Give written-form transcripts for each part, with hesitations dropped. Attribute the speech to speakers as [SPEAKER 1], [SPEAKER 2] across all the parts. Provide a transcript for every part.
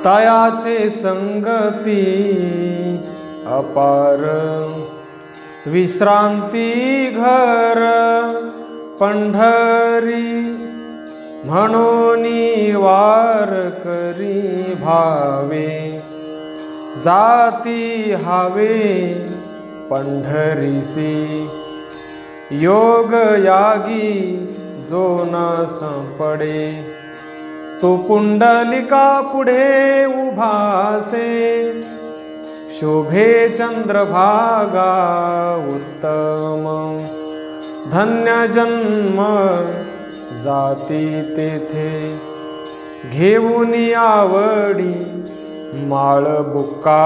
[SPEAKER 1] तयाचे संगती अपार, विश्रांती घर पंढरी, म्हणून वारकरी भावे, जाती हावे पंढरीसी, योग यागी जो न संपडे, तो पुंडलिका पुढे उभासे, शोभे चंद्रभागा उत्तम, धन्य जन्म जाती तेथे, घेऊन आवडी माळ बुक्का,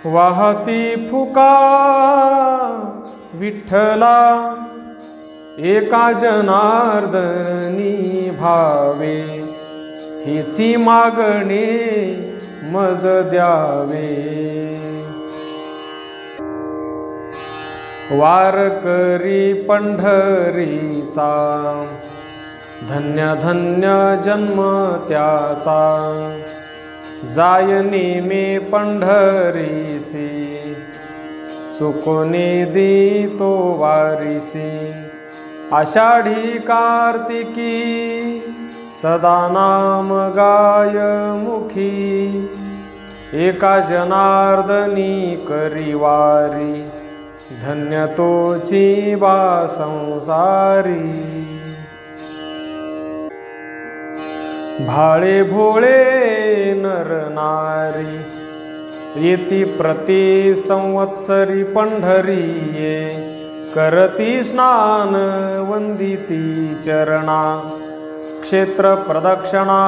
[SPEAKER 1] वाहती फुका विठ्ठला, एका जनार्दनी भावे, हिची मागणे मज द्यावे. वारकरी पंढरीचा, धन्य धन्य जन्म त्याचा, जाय नेमे पंढरीसी, चुकोने देतो वारीसी, आषाढी कार्तिकी सदा नाम गाय मुखी, एका जनार्दनी करी वारी, धन्य तोची बा संसारी. भाळे भोळे नर नारी, येती प्रति संवत्सरी पंढरी ये, करती स्नान वंदिती चरणा, क्षेत्र प्रदक्षिणा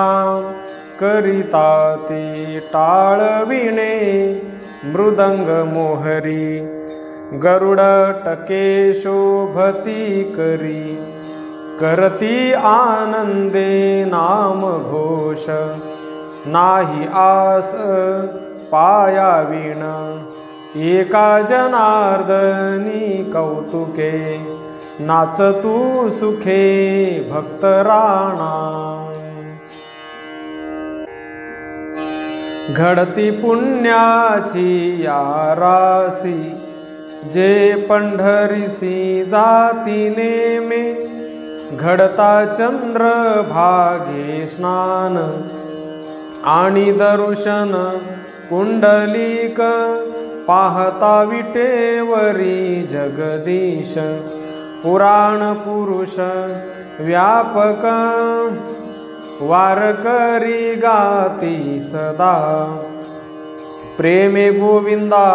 [SPEAKER 1] करिता ते, टाळविणे मृदंग मोहरी, गरुड टके शोभती करी, करती आनंदे नाम घोष, नाही आस पायाविण, एका जनार्दनी कौतुके, नाचतू सुखे भक्त राणा. घडती पुण्याची या रासी, जे पंढरीसी जाती नेमे, घडता चंद्र भागे स्नान, आणि दर्शन कुंडलिक, पाहता विटेवरी जगदीश, पुराण पुरुष व्यापक, वारकरी गाती सदा, प्रेमे गोविंदा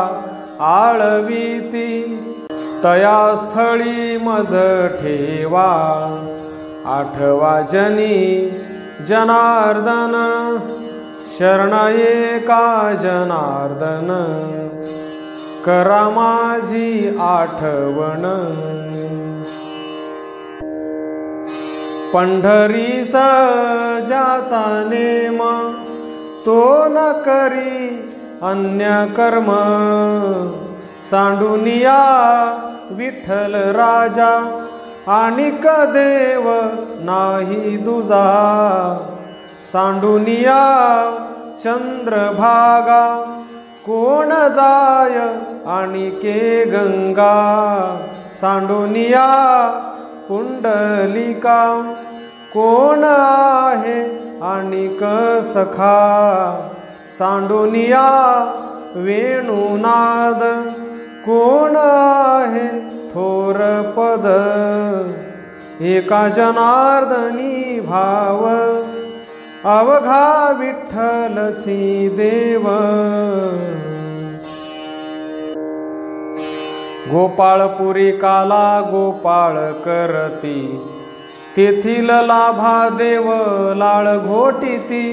[SPEAKER 1] आळवीती, तया स्थळी मज ठेवा, आठवा जनी जनार्दन, शरण एका जनार्दन, करा माझी आठवण. पंढरी ज्याचा नेम, तो न करी अन्य कर्म, सांडुनिया विठ्ठल राजा, आणिक देव नाही दुजा, सांडुनिया चंद्रभागा, कोण जाय आणिके गंगा, सांडुनिया पुंडलिका, कोण आहे आणिक सखा, सांडुनिया वेणुनाद, कोण आहे थोर पद, एका जनार्दनी भाव, अवघा विठ्ठलची देव. गोपाळपुरी काला गोपाळ करती, तेथील लाभा देव लाळ घोटीती,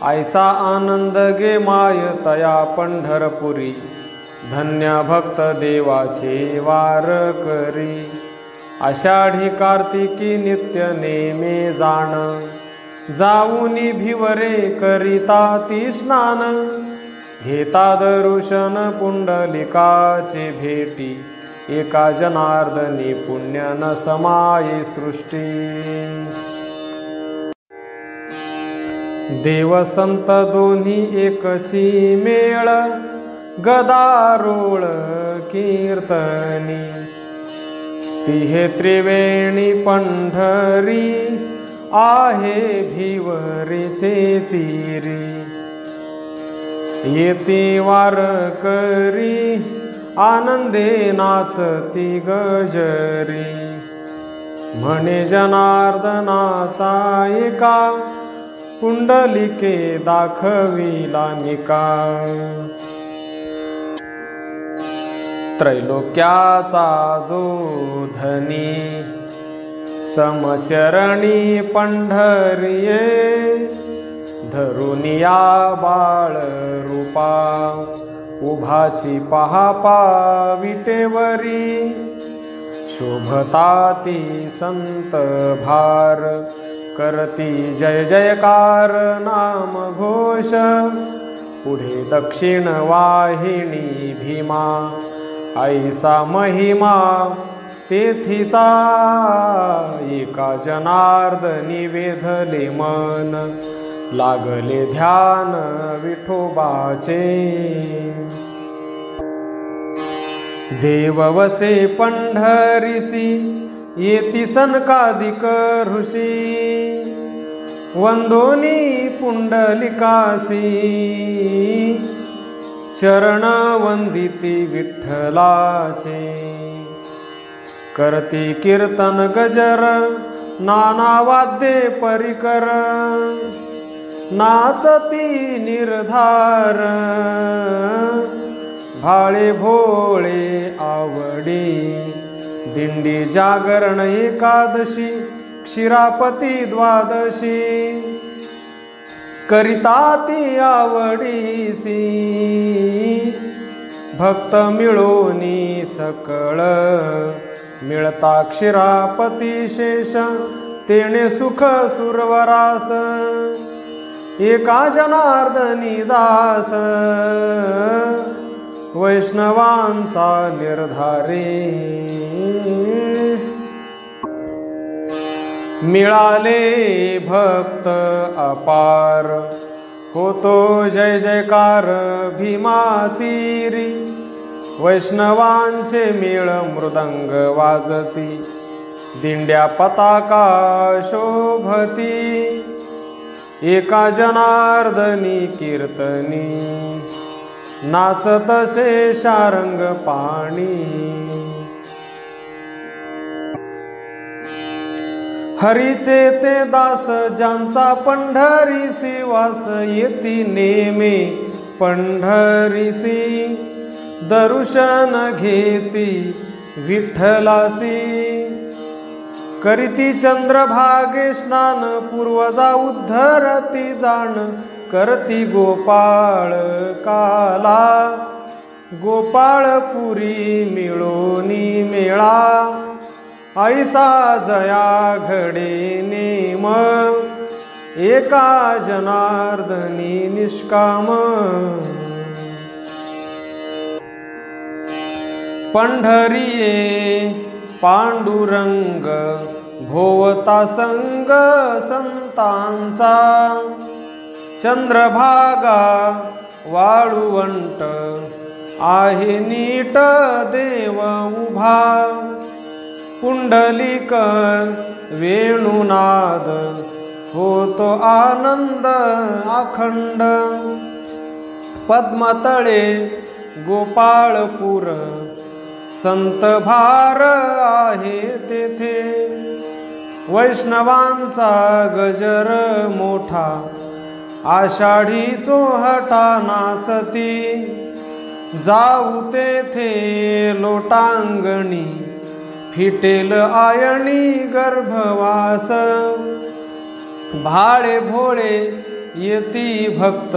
[SPEAKER 1] ऐसा आनंद गे माय तया पंढरपुरी, धन्य भक्त देवाचे वारकरी. आषाढी कार्तिकी नित्य नेमे जाण, जाऊनी भिवरे करिता ती स्नान, घेता दर्शन पुंडलिकाचे भेटी, एका जनार्दनी पुण्य न समाये सृष्टी. देव संत दोन्ही एकची मेळ, गदारोळ कीर्तनी, तिहे त्रिवेणी पंढरी, आहे भिवरीचे तीरी, येती वारकरी, आनंदे नाचती गजरी, म्हणे जनार्दनाचा एका, पुंडलिके दाखविला निका, त्रैलोक्याचा जो धनी, समचरणी पंढरीये, धरुनिया बाळ रूपा, उभाची पहा पाविटेवरी, शोभताती संत भार, करती जय जयकार नाम घोष, पुढे दक्षिण वाहिनी भीमा, ऐसा महिमा तेथीचा, एका जनार्दनी वेधले मन, लागले ध्यान विठोबाचे, देव वसे पंढरीसी, येती सनकादिक ऋषी, वंदोनी पुंडलिकासी, चरण वंदिती विठ्ठलाचे, करती कीर्तन गजर, नाना वाद्ये परिकर, नाचती निर्धार, भाळे भोळे आवडी, दिंडी जागरण एकादशी, क्षीरापती द्वादशी, करिता ती आवडीसी, भक्त मिळोनी सकळ, मिळता क्षीरापती शेष, तेणे सुख सुरवरास, एका जनार्दनी दास, वैष्णवांचा निर्धारी, मिळाले भक्त अपार, होतो जय जयकार भीमातीरी, वैष्णवांचे मेळ मृदंग वाजती, दिंड्या पताका शोभती, एका जनार्दनी कीर्तनी, नाचतसे शारंग पाणी, हरीचे ते दास, ज्यांचा पंढरीसी वास, येती नेमे पंढरीसी, दर्शन घेती विठ्ठलासी, करीती चंद्रभागे स्नान, पूर्वजा उद्धरती जाण, करती गोपाळ काला, गोपाळपुरी मिळोनी मेळा, ऐसा जया घडे नेम, एका जनार्दनी निष्काम, पंढरीये पांडुरंग, भोवता संग संतांचा, चंद्रभागा वाळुवंट, आहे नीट देव उभा, पुंडलिक वेणुनाद, होतो आनंद अखंड, पद्मतळे गोपाळपूर, संत भार आहे तेथे, वैष्णवांचा गजर मोठा, आषाढी चोहटा नाचती, जाऊ तेथे लोटांगणी, फिटेल आयणी गर्भवास, भाळे भोळे येती भक्त,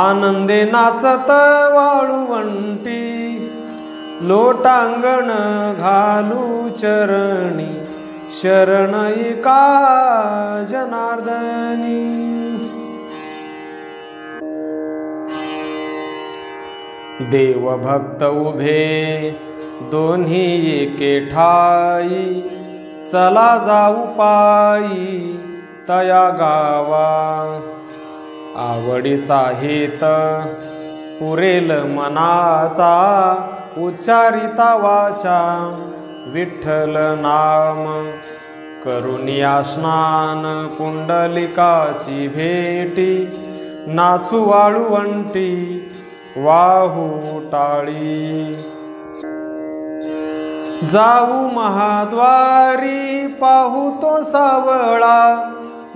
[SPEAKER 1] आनंदे नाचत वाळुवंटी, लोटांगण घालू चरणी, शरण एका जनार्दनी. देव भक्त उभे दोन्ही एके ठाई, चला जाऊ पायी तया गावा, आवडीचा हित पुरेल मनाचा, उच्चारिता वाचा विठ्ठल नाम। करुनिया स्नान पुंडलिकाची भेटी, नाचू वाळुवंटी वाहू टाळी। जाऊ महाद्वारी पाहू तो सावळा,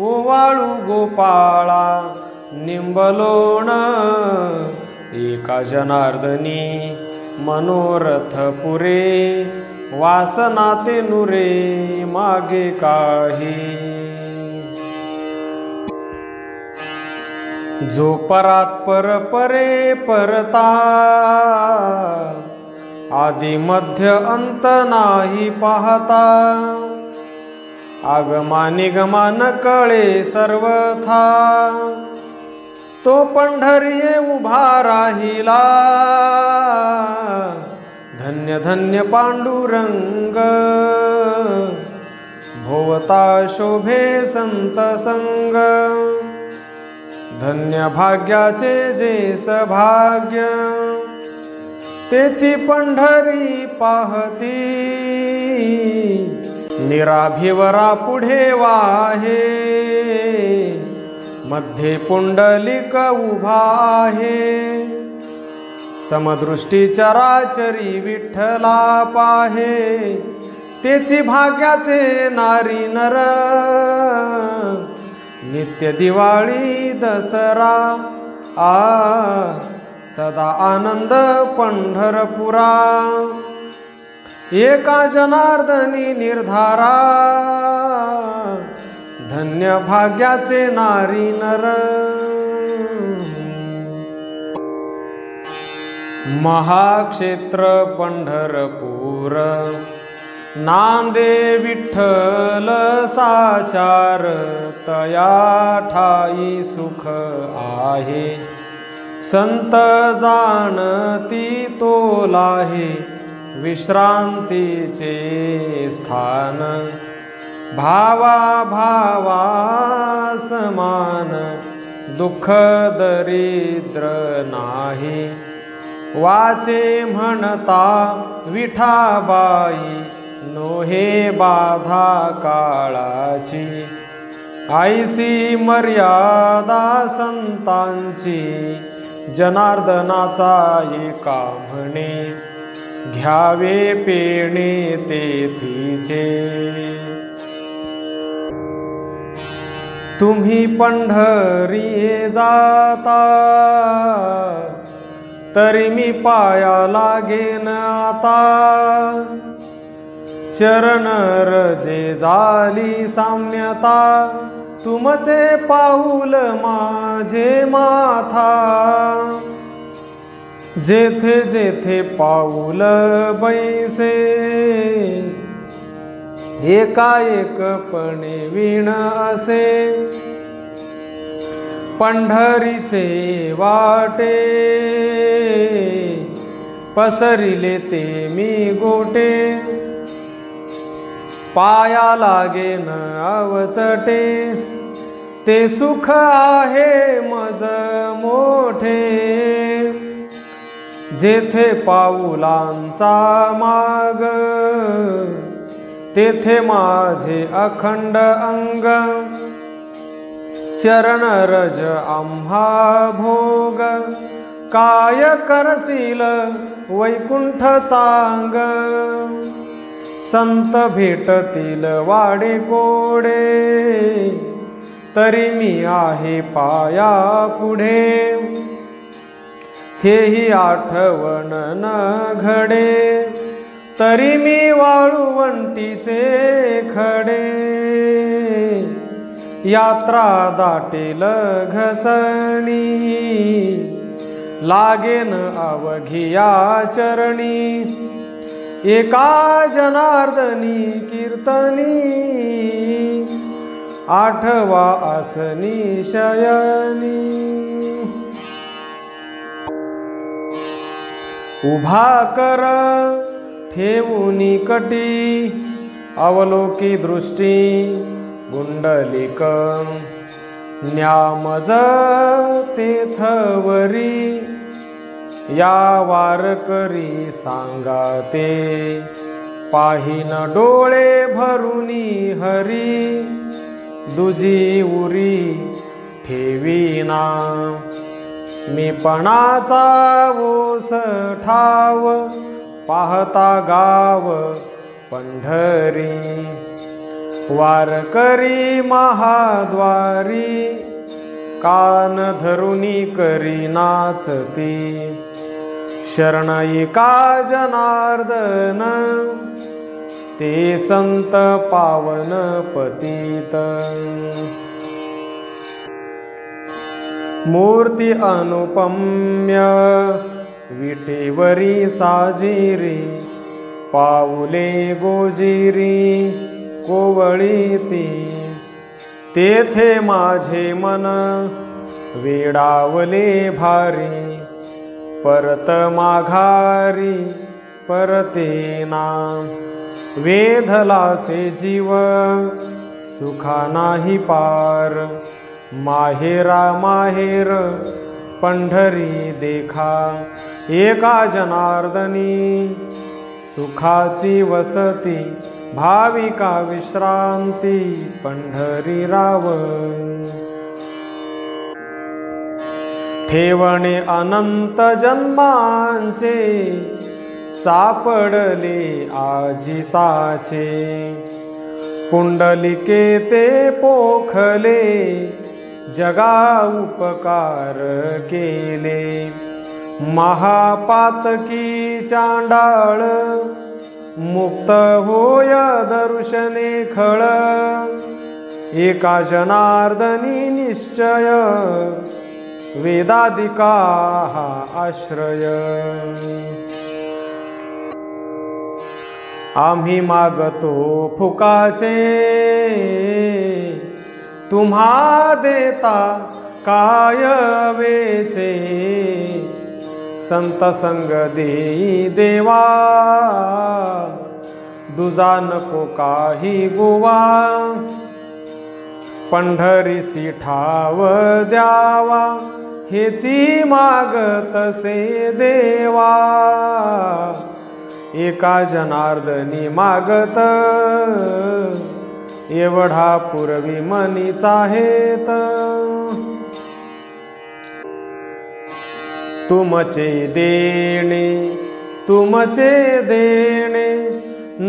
[SPEAKER 1] ओवाळू गोपाळा निंबलोण। एका जनार्दनी मनोरथ पुरे, वासना ते नुरे मागे काही। जो परात पर परे परता, आदि मध्य अंत नाही पाहता। आगमा निगमा न कळे सर्वथा, तो पंढरीये उभा राहिला। धन्य धन्य पांडुरंग, भोवता शोभे संत संग। धन्य भाग्याचे जे सभाग्य, तेची पंढरी पाहती। निराभिवरा पुढे वाहे, मध्ये पुंडलिक उभा आहे। समदृष्टी चराचरी विठ्ठला पाहे, तेची भाग्याचे नारी नर। नित्य दिवाळी दसरा सदा आनंद पंढरपुरा। एका जनार्दनी निर्धारा, धन्य भाग्याचे नारी नर। महाक्षेत्र पंढरपूर, नांदे विठ्ठल साचार। तया ठाई सुख आहे, संत जाणती तोलाहे। विश्रांतीचे स्थान, भावा भावा समान। दुःख दरिद्र नाही, वाचे म्हणता विठाबाई। नोहे बाधा काळाची, आईसी मर्यादा संतांची। जनार्दनाचा एका म्हणे, घ्यावे पेणे तेथीचे। तुम्ही पंढरी जाता, तरी मी पाया लागेन आता। चरण रजे झाली साम्यता, तुमचे पाऊल माझे माथा। जेथे जेथे पाऊल बैसे, एकाएकपणे विण असे। पंढरीचे वाटे, पसरिले ते मी गोटे। पाया लागेन अवचटे, ते सुख आहे मज मोठे। जेथे पाऊलांचा माग, तेथे माझे अखंड अंग। चरण रज आम्हा भोग, काय करसील वैकुंठ चांग। संत भेटतील वाडे कोडे, तरी मी आहे पाया पुढे। हेही आठवण न घडे, तरी मी वाळुवंटीचे खडे। यात्रा दाटेल घसणी, लागेन अवघिया चरणी। एका जनार्दनी कीर्तनी, आठवा आसनी शयनी। उभा कर ठेवूनी कटी, अवलोकी दृष्टी पुंडलिक। न्यामज तेथवरी या वारकरी सांगा ते पाहिन डोळे भरुनी हरी दुजी उरी ठेवीना मी पणाचा ओस ठाव पाहता गाव पंढरी वारकरी महाद्वारी कान धरुनी करी नाचती शरणैका जनार्दन ते संत पावन पतित मूर्ती अनुपम्य विटेवरी साजिरी पाऊले गोजिरी कोवळीती तेथे माझे मन वेडावले भारी परत माघारी परतेना वेधलासे जीव सुखा नाही पार माहेरा माहेर पंढरी देखा एका जनार्दनी सुखाची वसती भाविका विश्रांती पंढरी राव ठेवणे अनंत जन्मांचे सापडले आजी साचे पुंडलिके ते पोखले जगा उपकार केले महापातकी चांडाळ मुक्त होय दर्शने खळ एका जनार्दनी निश्चय वेदादिका हा आश्रय आम्ही मागतो फुकाचे तुम्हा देता काय वेचे संत संग देई देवा दुजा नको काही गोवा पंढरीसी ठाव द्यावा हेची मागतसे देवा एका जनार्दनी मागत एवढा पूर्वी मनीचा हेत तुमचे देणे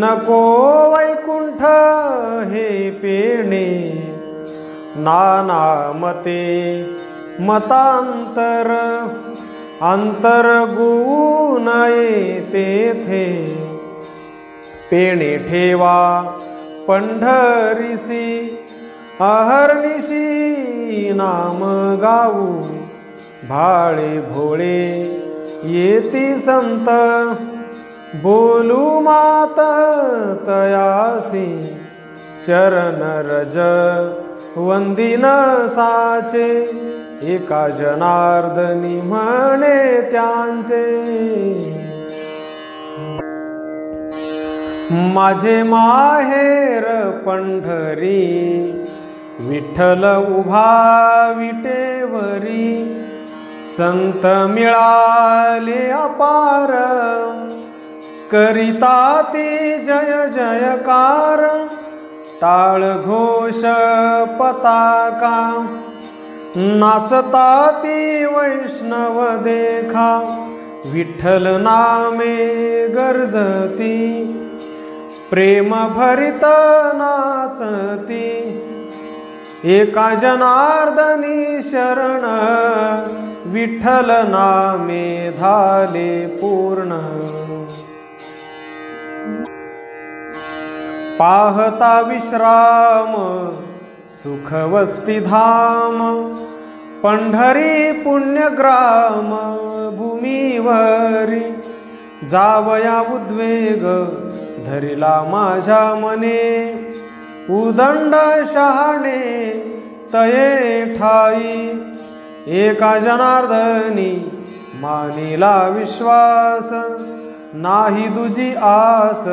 [SPEAKER 1] नको वैकुंठ हे पेणे नाना मते मतांतर अंतर गुणये तेथे पेणे ठेवा पंढरीसी अहर्निशी नाम गाऊ भाळे भोळे येती संत बोलू मात तयासी चरण रज वंदिन साचे एका जनार्दनी म्हणे त्यांचे माझे माहेर पंढरी विठ्ठल उभा विटेवरी संत मिळाले अपार करिता ते जय जयकार टाळ घोष पताका नाचता ती वैष्णव देखा विठ्ठल नामे गरजती प्रेम भरित नाचती एका जनार्दनी शरण विठ्ठल नामे धाले पूर्ण पाहता विश्राम सुखवस्ती धाम पंढरी पुण्यग्राम भूमीवरी जावया उद्वेग धरिला माझ्या मने उदंड शहाणे तये ठाई एका जनार्दनी मानिला विश्वास नाही दुजी आस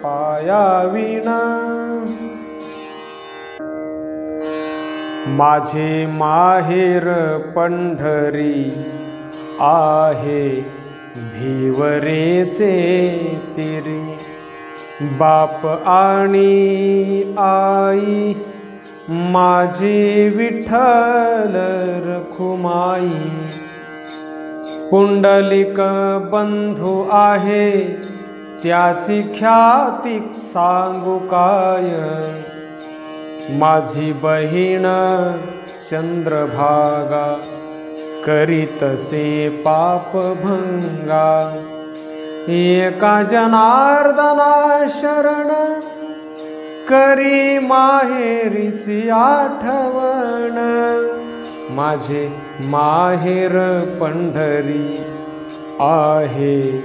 [SPEAKER 1] पायाविना माझे माहेर पंढरी आहे भिवरेचे तिरी. बाप आणि आई माझी विठ्ठल रखुमाई. पुंडलिक बंधू आहे त्याची ख्याती सांगू काय. माझी बहीण चंद्रभागा करीतसे पाप भंगा. एका जनार्दना शरण करी माहेरीची आठवण. माझे माहेर पंढरी आहे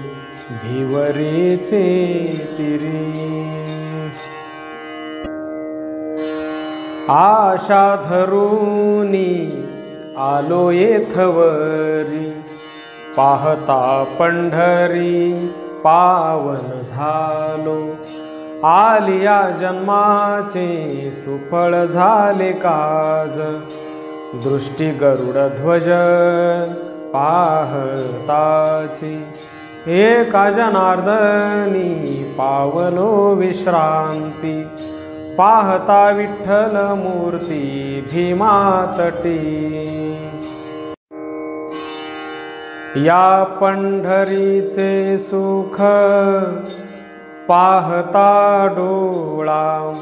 [SPEAKER 1] भिवरेचे तिरी. आशा धरूनी आलो येथवरी. पाहता पंढरी पावन झालो. आलिया जन्माचे सुफळ झाले काज. दृष्टी गरुड ध्वज पाहताची. एका जनार्दनी पावलो विश्रांती. पाहता विठ्ठल मूर्ती भीमा तटी. या पंढरीचे सुख पाहता डोळा.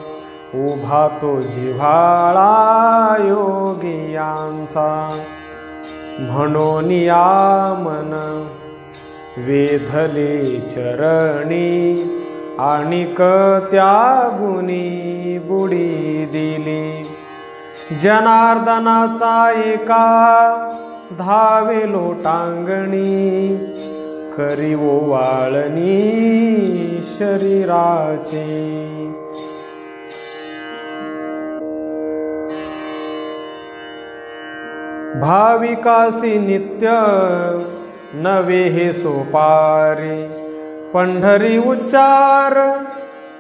[SPEAKER 1] उभा तो जिव्हाळा योगियांचा. म्हणून या मन वेधले चरणी. आणिक त्या गुणी बुडी दिली. जनार्दनाचा एका धावे लोटांगणी. करी ओवाळणी शरीराची. भाविकासी नित्य नवे हे सोपारी. पंढरी उच्चार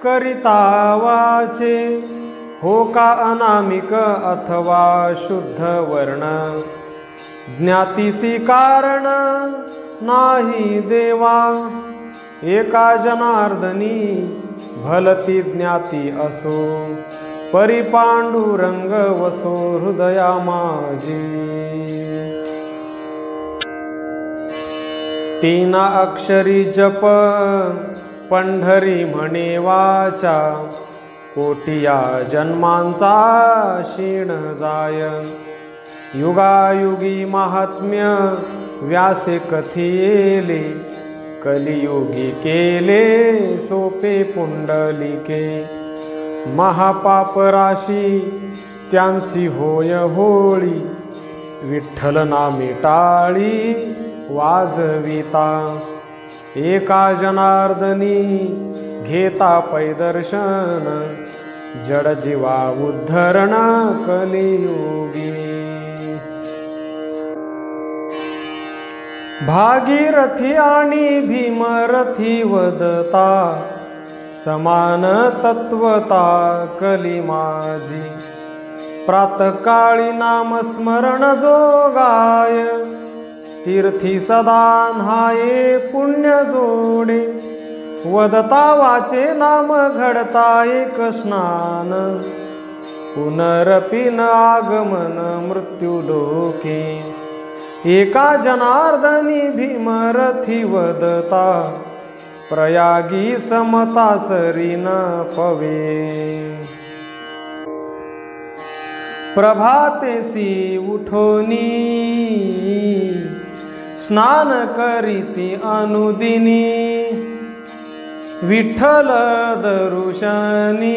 [SPEAKER 1] करिता वाचे. हो का अनामिक अथवा शुद्ध वर्ण. ज्ञातीसी कारण नाही देवा. एका जनार्दनी भलती ज्ञाती असो. परी पांडुरंग वसो हृदया माझी. तीन अक्षरी जप पंढरी म्हणे वाचा. कोटिया जन्मांचा क्षीण जाय. युगायुगी महात्म्य व्यासे कथिले. कलियुगी केले सोपे पुंडलिके. महापाप राशी त्यांची होय होळी. विठ्ठल नामे टाळी वाजविता. एका जनार्दनी घेता पैदर्शन. जड जीवा उद्धरण कलियुगी. भागीरथी आणि भीमरथी वदता. समान तत्वता कली माझी. प्रातकाळी नामस्मरण जोगाय. तीर्थी सदा न्हाये पुण्य जोडे. वदता वाचे नाम घडता एक स्नान. पुनरपि न आगमन मृत्यू डोके. एका जनार्दनी भीमरथी वदता. प्रयागी समता सरी न पवे. प्रभातेसी उठोनी स्नान करीती अनुदिनी. विठ्ठल दरुशनी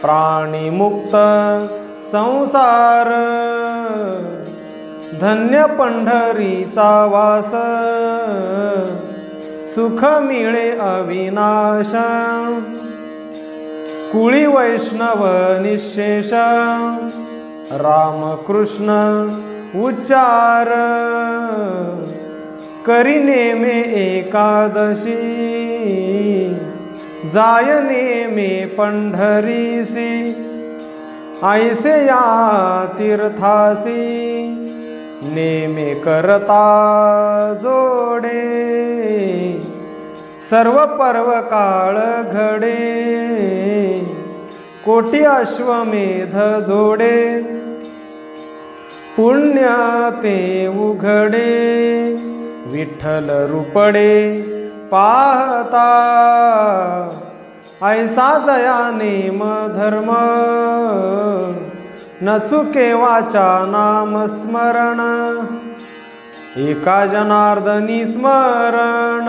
[SPEAKER 1] प्राणीमुक्त संसार. धन्य पंढरीचा वास. सुख मिळे अविनाश. कुळी वैष्णव निशेष. रामकृष्ण उच्चार. करी नेमे एकादशी. जाय नेमे पंढरीसी. ऐसे या तीर्थासी नेमे करता जोडे सर्व पर्व काळ घडे कोटी अश्वमेध जोडे पुण्य ते उघडे विठ्ठल रूपडे पाहता ऐसा जया नेम धर्म न चुके वाचा नाम स्मरण एका जनार्दनी स्मरण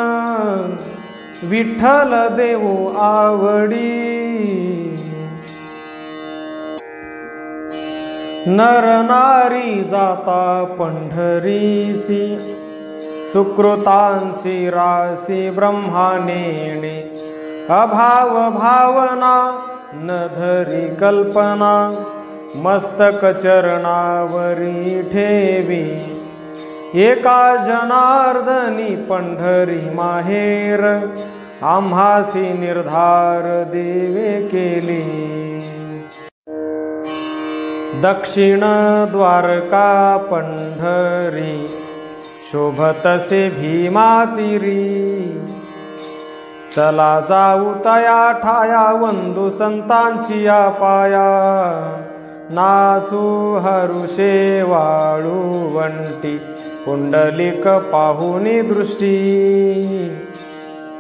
[SPEAKER 1] विठ्ठल देवो आवडी नर नारी जाता पंढरीसी सुकृतांची राशी ब्रह्मानेणे अभाव भावना न धरी कल्पना मस्तक चरणावरी ठेवी एका जनार्दनी पंढरी माहेर आम्हासी निर्धार देवे केली दक्षिण द्वारका पंढरी शोभतसे भीमातिरी चला जाऊ तया ठाया वंदू संतांची या पाया नाचू हरुषे वाळू वंटी पुंडलिक पाहुनी दृष्टी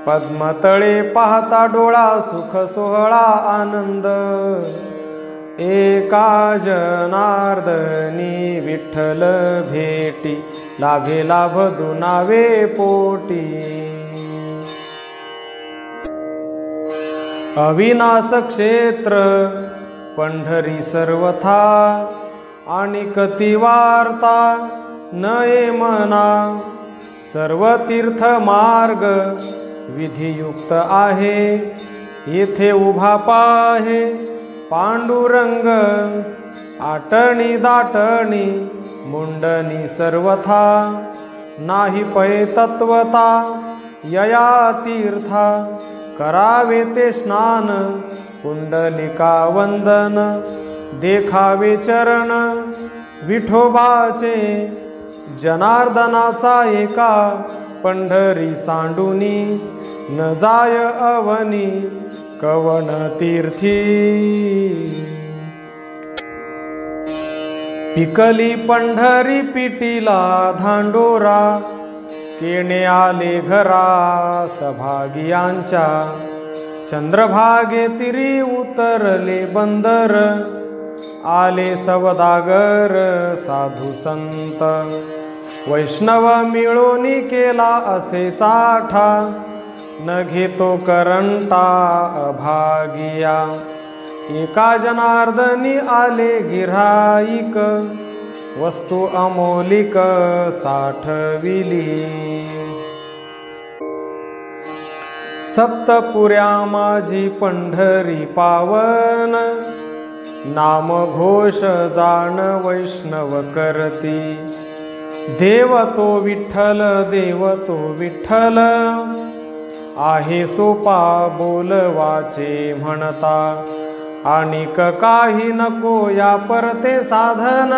[SPEAKER 1] पद्मतळे पाहता डोळा सुख सोहळा आनंद एका जनार्दनी विठ्ठल भेटी लाभे लाभ दुनावे पोटी अविनाश क्षेत्र पंढरी सर्वथा आणि कती वार्ता नये मना सर्व तीर्थ मार्ग विधियुक्त आहे येथे उभा पाहे पांडुरंग आटणी दाटणी मुंडनी सर्वथा नाही पै तत्वता यया तीर्था करावे ते स्नान कुंडलिका वंदन देखावे चरण विठोबाचे जनार्दनाचा एका पंढरी सांडुनी न जाय अवनी कवन तीर्थी पिकली पंढरी पिटीला धांडोरा केणे आले घरा सभागियांच्या चंद्रभागे तिरी उतरले बंदर आले सवदागर साधू संत वैष्णव मिळोनी केला असे साठा न घेतो करंटा अभागिया एका जनार्दनी आले गिऱ्हाईक वस्तू अमोलिक साठविली सप्तपुऱ्या माझी पंढरी पावन नाम घोष जाण वैष्णव करती देव तो विठ्ठल देव तो विठ्ठल आहे सोपा बोलवाचे म्हणता आणिक काही नको या परते साधन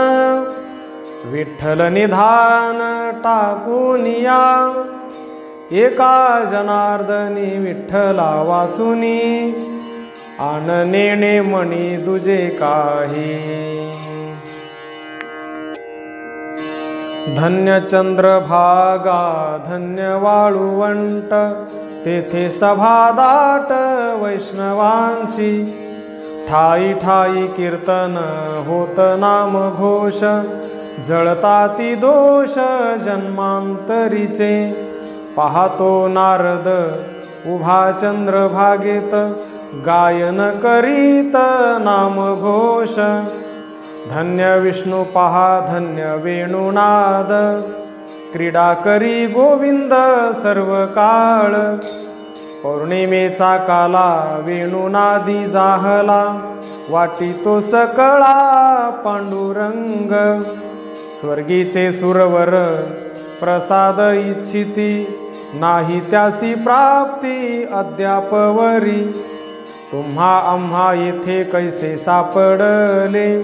[SPEAKER 1] विठ्ठल निधान टाकून या एका जनार्दनी विठ्ठला वाचुनी आन नेणे मणी दुजे काही धन्य चंद्रभागा धन्य वाळुवंट तेथे सभा दाट वैष्णवांची ठाई ठाई कीर्तन होत नाम घोष जळताती दोष जन्मांतरीचे पाहतो नारद उभा चंद्रभागेत गायन करीत नाम घोष धन्य विष्णू पहा धन्य वेणुनाद क्रीडा करी गोविंद सर्व काळ पौर्णिमेचा काला वेणुनादी जाहला वाटी तो सकळा पांडुरंग स्वर्गीचे सुरवर प्रसाद इच्छिती नाही त्यासी प्राप्ती अद्यापवरी तुम्हा आम्हा येथे कैसे सापडले,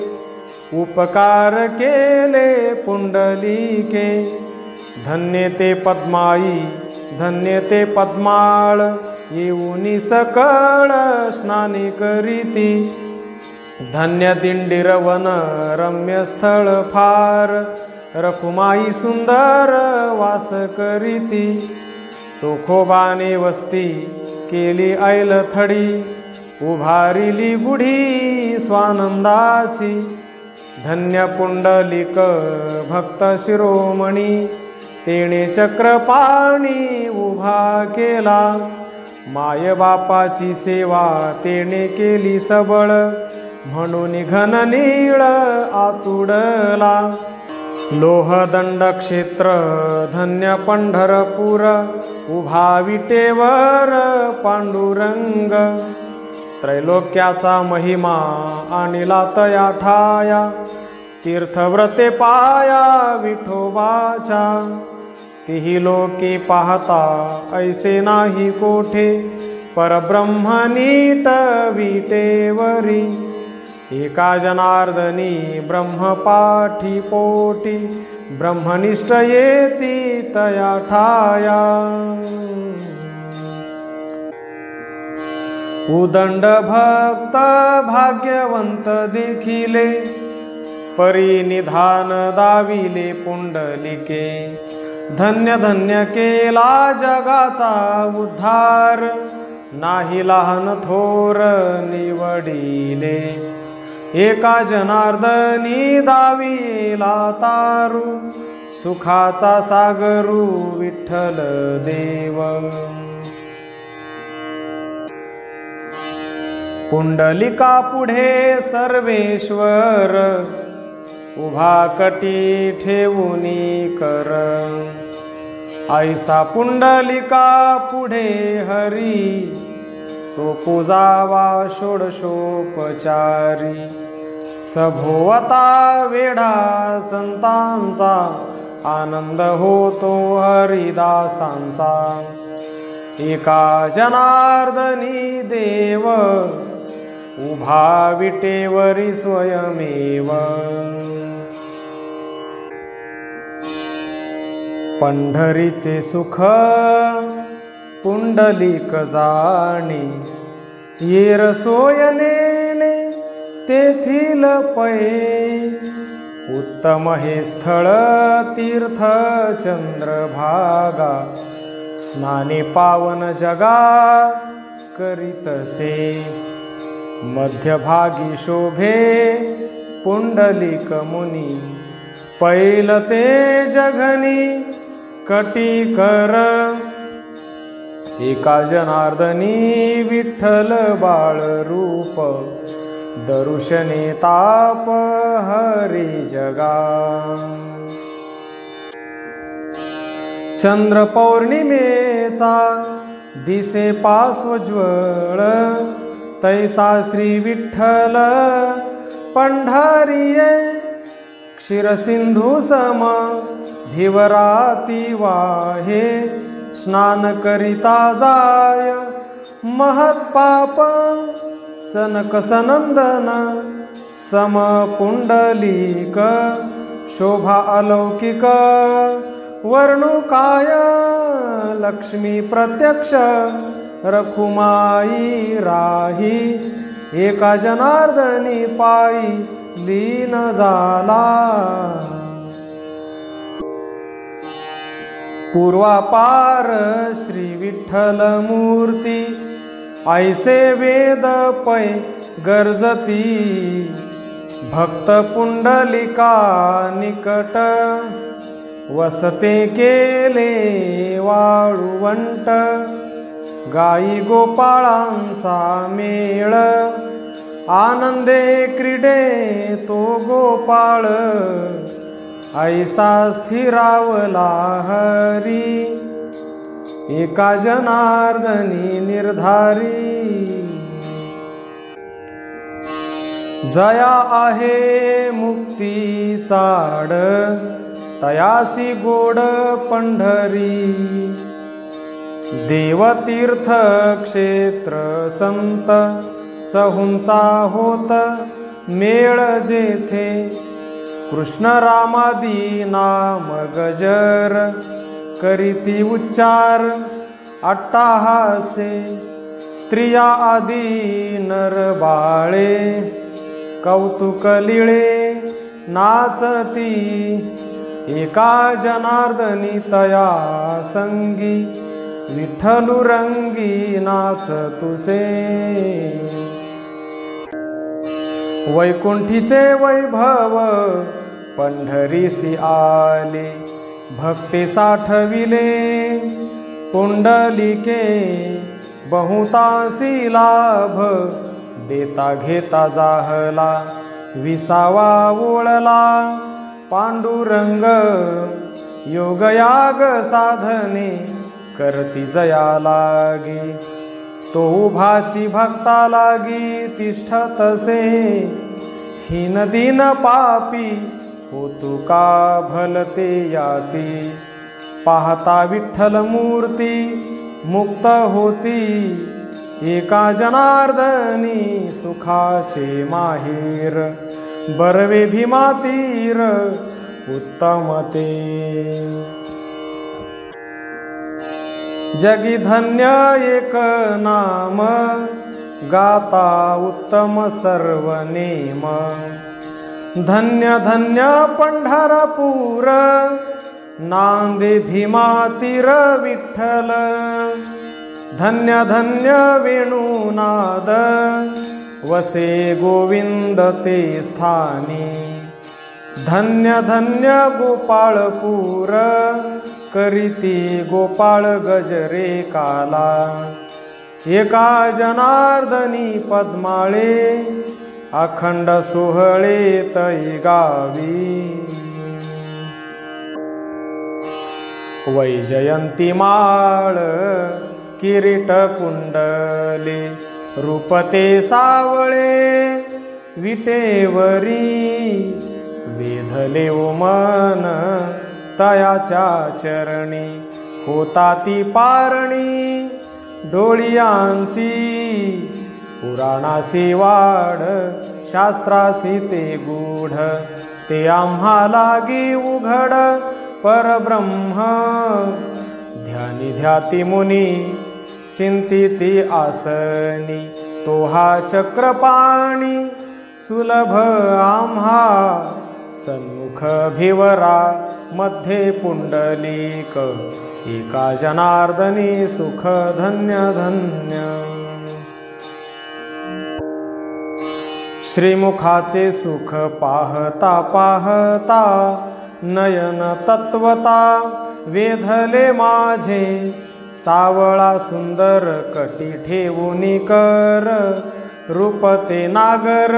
[SPEAKER 1] उपकार केले पुंडलिके. धन्य ते पद्माई धन्य ते पद्माळ, येऊनी सकळ स्नाने करीती. धन्य दिंडीरवन रम्य स्थळ फार, रखुमाई सुंदर वास करीती. चोखोबाने वस्ती केली ऐलथडी, उभारिली गुढी स्वानंदाची. धन्य पुंडलिक भक्त शिरोमणी, तेणे चक्रपाणी उभा केला. माय बापाची सेवा तेणे केली सबळ, म्हणून घन नीळ आतुडला. लोहदंड क्षेत्र धन्य पंढरपूर, उभा विटेवर पांडुरंग. त्रैलोक्याचा महिमा आणिला तया ठाया, तीर्थव्रते पाया विठोबाच्या. तिही लोके पाहता ऐसे नाही कोठे, परब्रह्म नीट विटेवरी. एका जनार्दनी ब्रह्मपाठी पोटी, ब्रह्मनिष्ठ येती तया ठाया. उदंड भक्त भाग्यवंत देखिले, परिनिधान दाविले पुंडलिके. धन्य धन्य केला जगाचा उद्धार, नाही लहान थोर निवडिले. एका जनार्दनी दाविला तारू, सुखाचा सागरू विठ्ठल देव. पुंडलिका पुढे सर्वेश्वर, उभा कटी ठेवूनी कर. ऐसा पुंडलिका पुढे हरी, तो पूजावा षोडशोपचारी. सभोवता वेढा संतांचा, आनंद होतो हरिदासांचा. एका जनार्दनी देव, उभा विटेवरी स्वयमेव. पंढरीचे सुख पुंडलिक जाणे, येर सोयनेने तेथील पै. उत्तम हे स्थळ तीर्थ चंद्रभागा, स्नाने पावन जगा करीतसे. मध्यभागी शोभे पुंडलिक मुनी, पैलते जघनी कटी कर. एका जनार्दनी विठ्ठल बाळ रूप, दरुशने ताप हरी जगा. चंद्र पौर्णिमेचा दिसे पास्वज्वळ, तैसा श्री विठ्ठल पंढरीये. क्षीरसिंधू सम भिवराती वाहे, स्नान करिता जाय महत्पाप. सनक सनंदन सम पुंडलिक, शोभा अलौकिक वर्णू काय. लक्ष्मी प्रत्यक्ष रखुमाई राही, एका जनार्दनी पायी लीन झाला. पूर्वापार श्री विठ्ठल मूर्ती, ऐसे वेद पै गर्जती. भक्त पुंडलिका निकट, वसते केले वाळुवंट. गाई गोपाळांचा मेळ, आनंदे क्रीडे तो गोपाळ. ऐसा स्थिरावला हरी, एका जनार्दनी निर्धारी. जया आहे मुक्तीचा आड, तयासी गोड पंढरी. देवतीर्थ क्षेत्र संत चहूंचा होत मेळ जेथे कृष्ण रामादी नाम गजर करीती उच्चार अट्टाहासे स्त्रिया आदी नर बाळे कौतुक लीळे नाचती एका जनार्दनी तया संगी विठ्ठलु रंगी नाचतुसे वैकुंठीचे वैभव पंढरीसी आले भक्ती साठविले पुंडलिके बहुतासी लाभ देता घेता जाहला विसावा ओळला पांडुरंग योगयाग साधने करती जया लागी तो उभाची भक्ता लागी तिष्ठतसे हीन दीन पापी होतु का भलते याती पाहता विठ्ठल मूर्ती मुक्त होती एका जनार्दनी सुखाचे माहेर बरवे भीमातीर उत्तमते जगी धन्य एक नाम गाता उत्तम सर्व नेम धन्य धन्य पंढरपूर नांदे भीमातीर विठ्ठल धन्य धन्य वेणुनाद वसे गोविंद ते स्थानी धन्य धन्य गोपाळपूर करीती गोपाळ गजरे काला एका जनार्दनी पद्माळे अखंड सोहळे तै गावी वैजयंती माळ किरीट कुंडले रूपते सावळे विटेवरी वेधले मन तयाच्या चरणी होता ती पारणी डोळियांची पुराणासी वाढ शास्त्रासी ते गूढ ते आम्हा लागी उघड परब्रह्म ध्यानी ध्याती मुनी चिंतिती आसनी तो हा चक्रपाणी सुलभ आम्हा सन्मुख भिवरा मध्ये पुंडलिक एका जनार्दनी सुख धन्य धन्य श्रीमुखाचे सुख पाहता पाहता नयन तत्वता वेधले माझे सावळा सुंदर कटी ठेवूनी कर रूपते नागर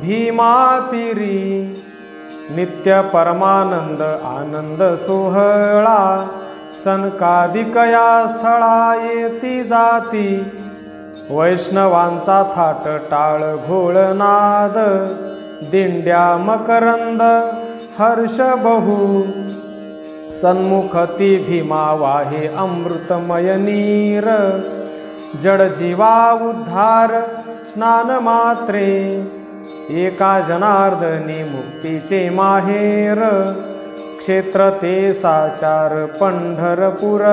[SPEAKER 1] भीमातिरी नित्य परमानंद आनंद सोहळा सनकादिकया स्थळा येती जाती वैष्णवांचा थाट टाळ घोळनाद दिंड्या मकरंद हर्ष बहु सन्मुखती भीमा वाहे अमृतमय नीर जड जीवा उद्धार स्नान मात्रे एका जनार्दनी मुक्तीचे माहेर क्षेत्र ते साचार पंढरपूर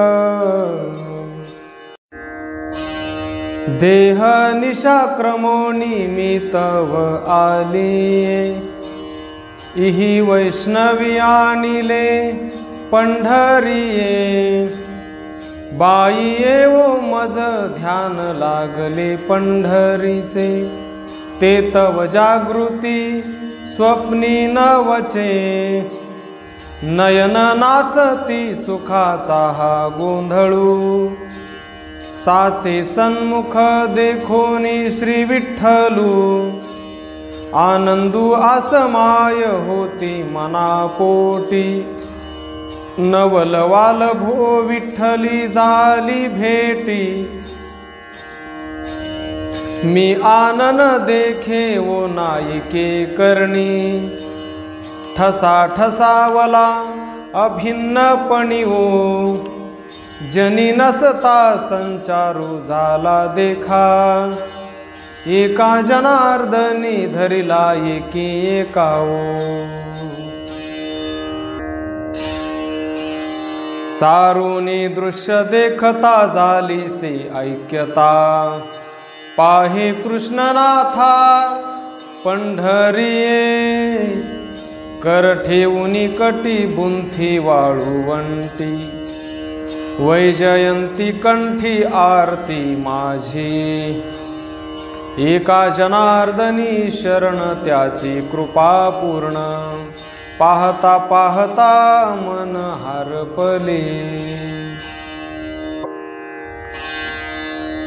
[SPEAKER 1] देह निशाक्रमोनी मी तव आलिये इही वैष्णवी आणिले पंढरिये बाईये ओ मज ध्यान लागले पंढरीचे ते तव जागृती स्वप्नी नवचे नयन नाचती सुखाचा हा गोंधळू साचे सन्मुख देखोनी श्री विठ्ठलू आनंदू आसमाय होती मनापोटी नवलवाल भो विठ्ठली झाली भेटी मी आनन देखे ओ नायिके करणी ठसा ठसावला अभिन्नपणी ओ जनी नसता संचारू झाला देखा, एका जनार्दनी धरिला एकी एकाओ। सारुनी दृश्य देखता झालीसे ऐक्यता, पाहे कृष्णनाथा पंढरीये, कर ठेवूनी कटी बुंथी वाळुवंटी, वैजयंती कंठी आरती माझी, एका जनार्दनी शरण त्याची कृपा पूर्ण, पाहता पाहता मन हरपले।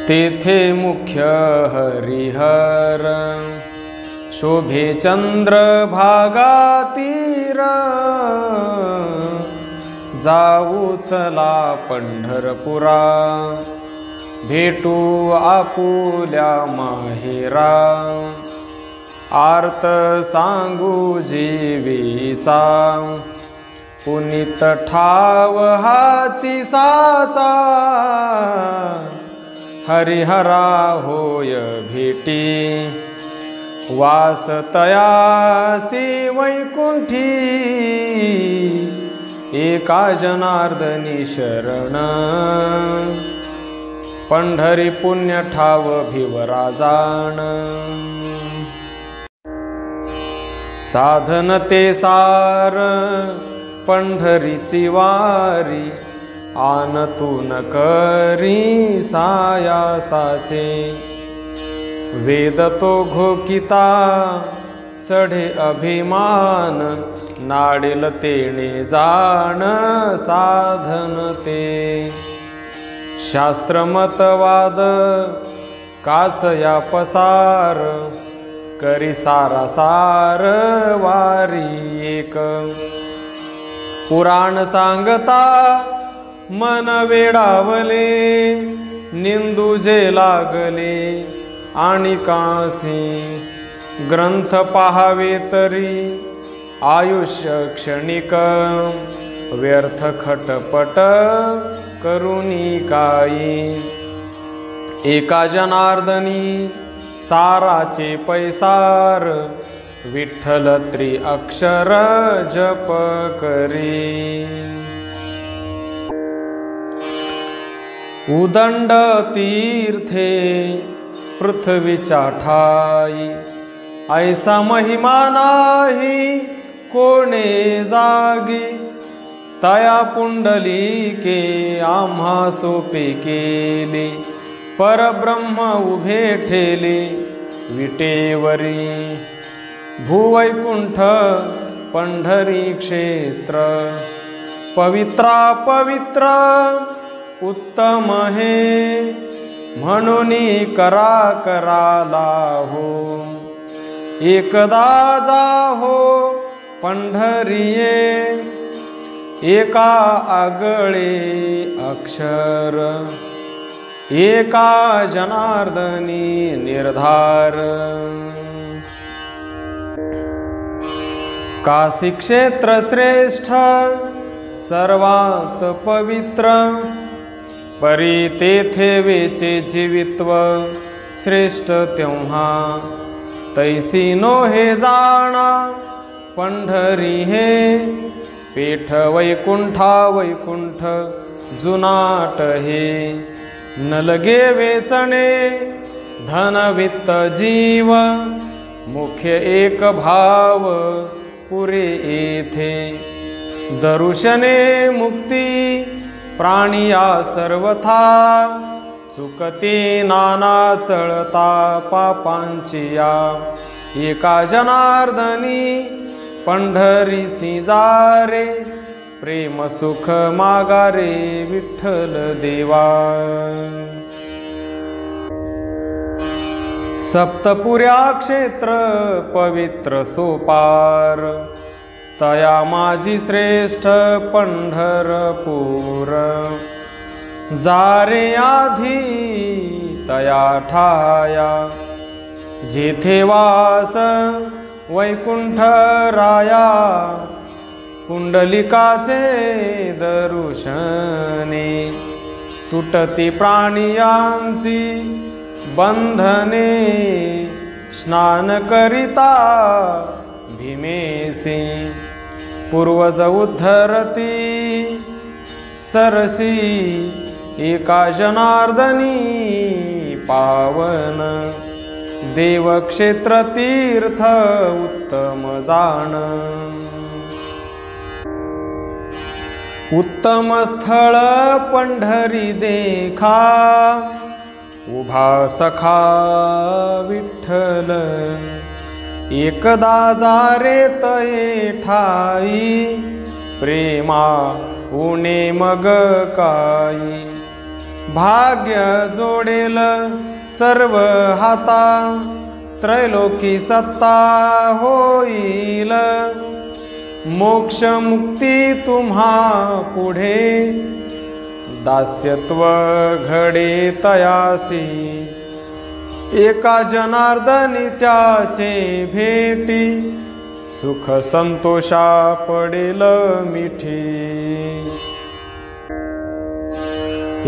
[SPEAKER 1] तेथे मुख्य हरिहर, शोभे चंद्र भागा तीर, जाऊ चला पंढरपुरा, भेटू आपुल्या माहेरा, आर्त सांगू जीवीचा, पुनीत ठाव हाची साचा, हरिहरा होय भेटी, वास तयासी वैकुंठी, एका जनार्दनी शरण, पंढरी पुण्य ठाव भिवरा जाण। साधन ते सार पंढरीची वारी, आनतून करी सायासाचे, वेद तो घोकिता चढे अभिमान, नाडेल तेणे जाण साधन ते, शास्त्रमतवाद काचया पसार, करी सारासार वारी एक, पुराण सांगता मन वेडावले, निंदुजे लागले आणि कासी, ग्रंथ पाहावे तरी आयुष्य क्षणिक, व्यर्थ खटपट करुनी काई, एका जनार्दनी साराचे पैसार, विठ्ठल त्रिअक्षर जप करी। उदंड तीर्थे पृथ्वीच्या ठाई, ऐसा महिमा नाही कोणे जागी, तया पुंडलिके आम्हा सोपे केले, परब्रह्म उभे ठेले विटेवरी, भूवैकुंठ पंढरी क्षेत्र, पवित्रा पवित्र उत्तम हे, म्हणून करा कराला हो, एकदा जाहो पंढरीये, एका आगळे अक्षर, एका जनार्दनी निर्धार। काशी क्षेत्र श्रेष्ठ सर्वात पवित्र, परी तेथे वेचे जीवित्व श्रेष्ठ तेव्हा, तैसी नो हे जाणा पंढरी हे, पेठ वैकुंठा वैकुंठ जुनाट हे, न लगे वेचणे धन वित्त जीव, मुख्य एक भाव पुरे येथे, दर्शने मुक्ती प्राणिया सर्वथा, चुकती नाना चळता पापांची या, एका जनार्दनी पंढरी सिजारे, प्रेम सुख मागारे विठ्ठल देवा। सप्तपुर्या क्षेत्र पवित्र सोपार, तया माझी श्रेष्ठ पंढरपूर, जारे आधी तया ठाया, जेथे वास वैकुंठ राया, पुंडलिकाचे दर्शने तुटती प्राणियांची बंधने, स्नान करिता भीमेसी पूर्वज उद्धरती सरसी, एका जनार्दनी पावन देवक्षेत्र तीर्थ उत्तम जाण। उत्तम स्थळ पंढरी देखा, उभा सखा विठ्ठल, एकदा जारे तये ठाई, प्रेमा उणे मग काही, भाग्य जोडेल सर्व हाता, त्रैलोकी सत्ता होईल, मोक्ष मुक्ती तुम्हा पुढे, दास्यत्व घडे तयासी, एका जनार्दनी त्याचे भेटी, सुख संतोषा पडेल मिठी।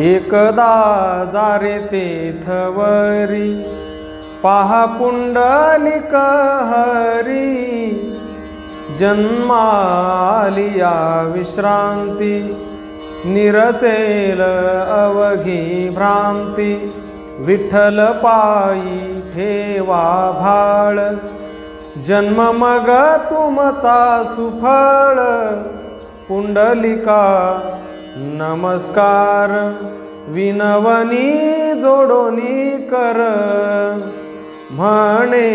[SPEAKER 1] एकदा जारे तेथवरी, पहा पुंडलिक हरी, जन्मालिया विश्रांती, निरसेल अवघी भ्रांती, विठ्ठल पायी ठेवा भाळ, जन्म मग तुमचा सुफळ, पुंडलिका नमस्कार, विनवनी जोडोनी कर, म्हणे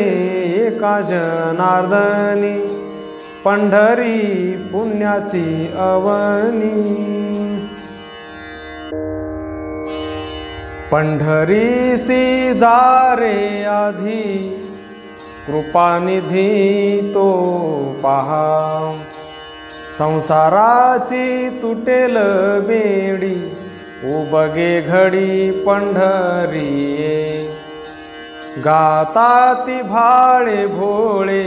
[SPEAKER 1] एका जनार्दनी, पंढरी पुण्याची अवनी। पंढरीसी जारे आधी, कृपानिधी तो पहा, संसाराची तुटेल बेडी, उबगे घडी पंढरीये, गाता ती भाळे भोळे,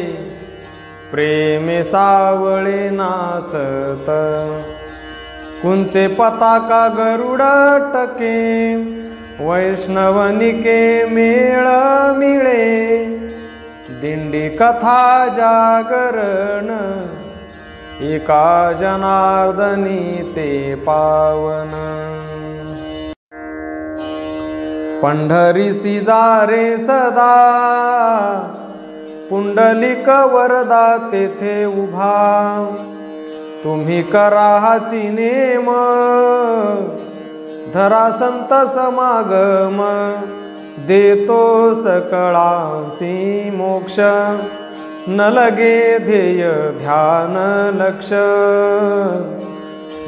[SPEAKER 1] प्रेमे सावळे नाचत, कुंचे पताका गरुड टके, वैष्णवनिके मेळ मिळे, दिंडी कथा जागरण, एका जनार्दनी ते पावन। पंढरीसी जारे सदा, पुंडलिक वरदा तेथे उभा, तुम्ही करा हाची नेम, धरा संत समागम, देतो सकळांसी मोक्ष, न लगे ध्येय ध्यान लक्ष,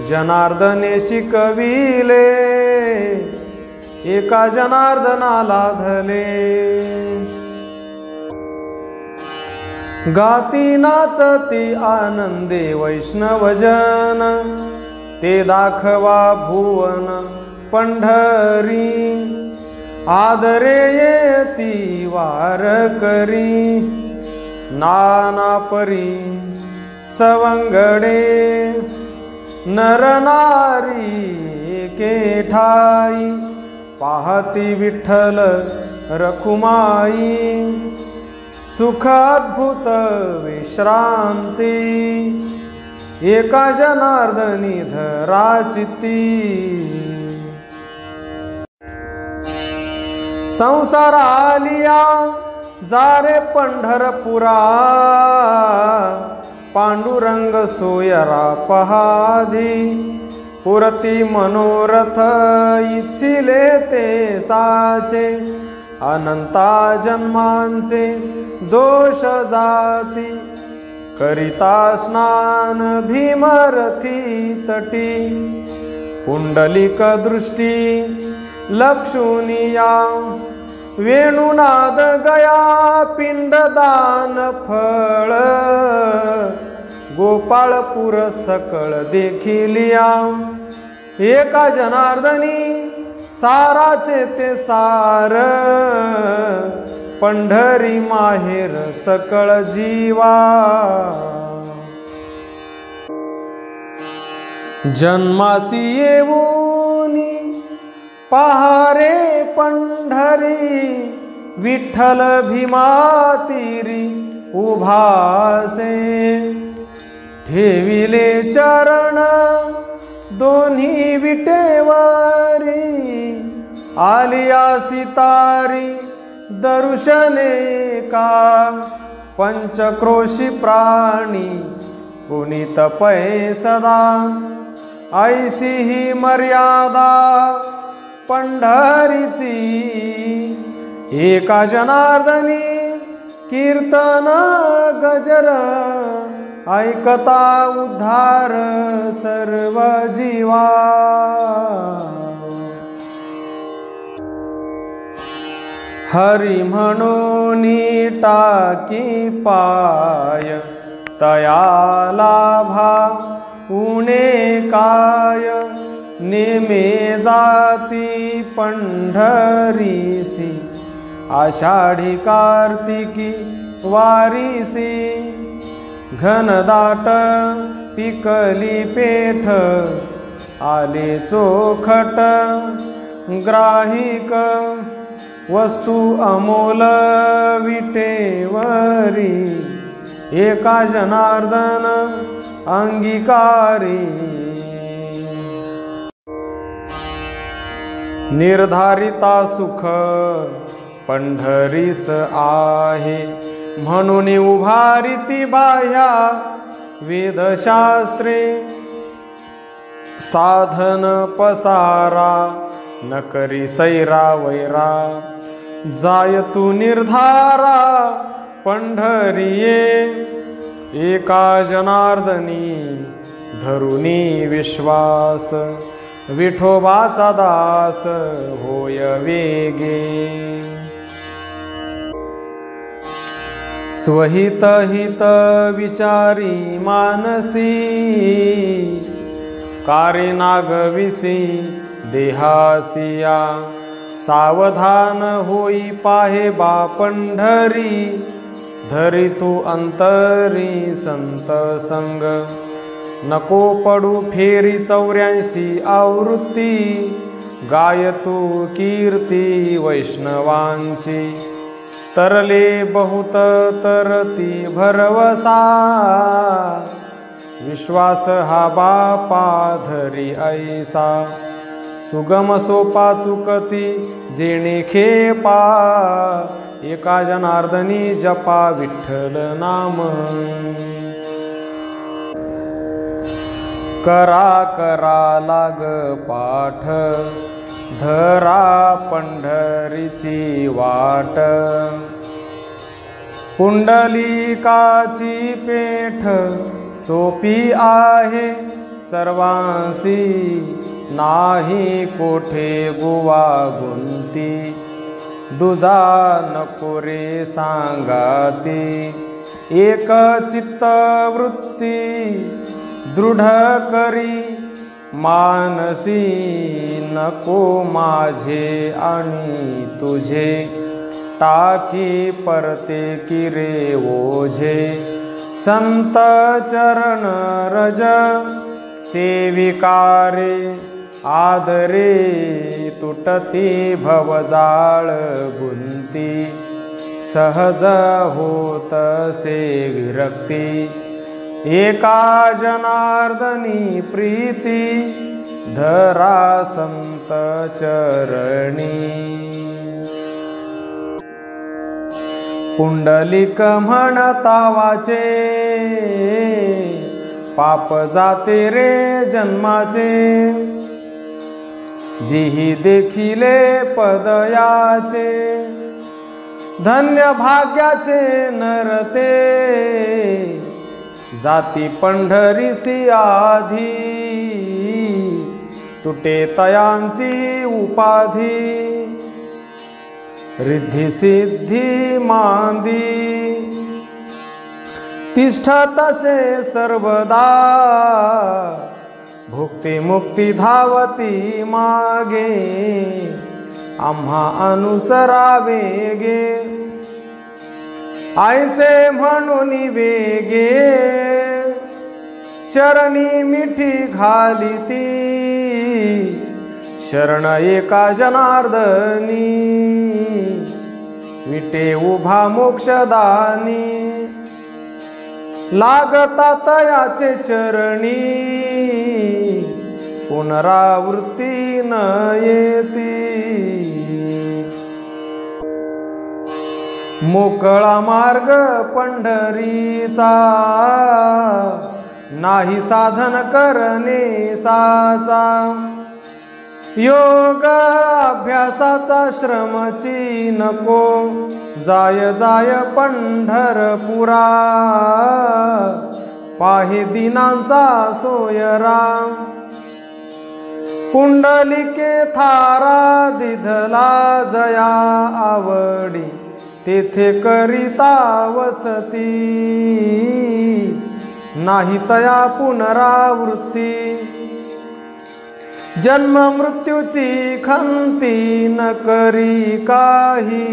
[SPEAKER 1] जनार्दने शिकविले, एका जनार्दनाला धले, गाती नाचती आनंदे वैष्णवजन, ते दाखवा भुवन पंढरी, आदरे येती वारकरी, नाना परी सवंगडे, नर नारी एके ठाई, पाहती विठ्ठल रखुमाई, सुख अद्भुत विश्रांती, एका जनार्दनी धरा चित्ती। संसार आलिया जारे पंढरपुरा, पांडुरंग सोयरा पहादी, पुरती मनोरथ इच्छिले ते साचे, अनंता जन्मांचे दोष जाती, करिता स्नान भीमरथी तटी, पुंडलिक दृष्टी लक्षुनिया, वेणुनाद गया पिंडदान फळ, गोपाळपूर सकळ देखिलिया, एका जनार्दनी साराचे ते सार, पंढरी माहेर सकळ जीवा। जन्मासी येऊनी पहारे पंढरी विठ्ठल भीमातीरी उभासे, ठेविले चरण दोन्ही विटेवरी, आलिया सितारी दर्शने का, पंचक्रोशी प्राणी पुनीत पै सदा, ऐसी ही मर्यादा पंढरीची, एका जनार्दनी कीर्तन गजर, ऐकता उद्धार सर्व जीवा। हरी म्हणूनी टाकी पाय, तया लाभा उणे काय, नेमे जाती पंढरीसी, आषाढी कार्तिकी वारीसी, घनदाट पिकली पेठ, आले चोखट ग्राहिक, वस्तू अमोल विटेवरी, एका जनार्दन अंगीकारी। निर्धारिता सुख पंढरीस आहे, म्हणून उभारिती बाह्या वेदशास्त्रे, साधन पसारा न करी सैरा वैरा, जाय तू निर्धारा पंढरीये, एका जनार्दनी धरुनी विश्वास, विठोबाचा दास होय वेगे। स्वहित हित विचारी मानसी, कारे नागविसी देहासिया, सावधान होई पाहे बा पंढरी, धरी तू अंतरी संत संग, नको पडू फेरी 84 आवृत्ती, गाय तू कीर्ती वैष्णवांची, तरले बहुत तरती भरवसा, विश्वास हा बापा धरी ऐसा, सुगम सोपा चुकती जेणे खेपा, एका जनार्दनी जपा विठ्ठल नाम। करा करा लाग पाठ, धरा पंढरीची वाट, पुंडलिकाची पेठ सोपी आहे सर्वांसी, नाही कोठे गुवा गुंती, दुजा नको रे सांगाती, एक चित्त वृत्ती दृढ करी मानसी, नको माझे आणि तुझे, टाकी परते किरे ओझे, संत चरण रज सेविकारे, आदरे तुटती भवजाळ गुंती, सहज होत से विरक्ती, एका जनार्दनी प्रीती, धरा संत चरणी। पुंडलिक म्हणता वाचे, पाप जाते रे जन्माचे, जिही देखिले पदयाचे, धन्य भाग्याचे नरते, जाती पंढरीसी आधी, तुटे तयांची उपाधी, रिद्धी सिद्धी मांदी, तिष्ठतसे सर्वदा, भुक्ती मुक्ती धावती मागे, आम्हा अनुसरावेगे, ऐसे म्हणून वेगे, चरणी मिठी घालिती, शरण एका जनार्दनी विटे उभा मोक्षदानी लागता तयाचे चरणी पुनरावृत्ती न येती मोकळा मार्ग पंढरीचा नाही साधन करणे साचा योग अभ्यासाचा श्रमची नको जाय जाय पंढरपुरा पाहे दिनांचा सोयरा पुंडलिके थारा दिधला जया आवडी तेथे करिता वसती नाही तया पुनरावृत्ती जन्म मृत्यूची खंती न करी काही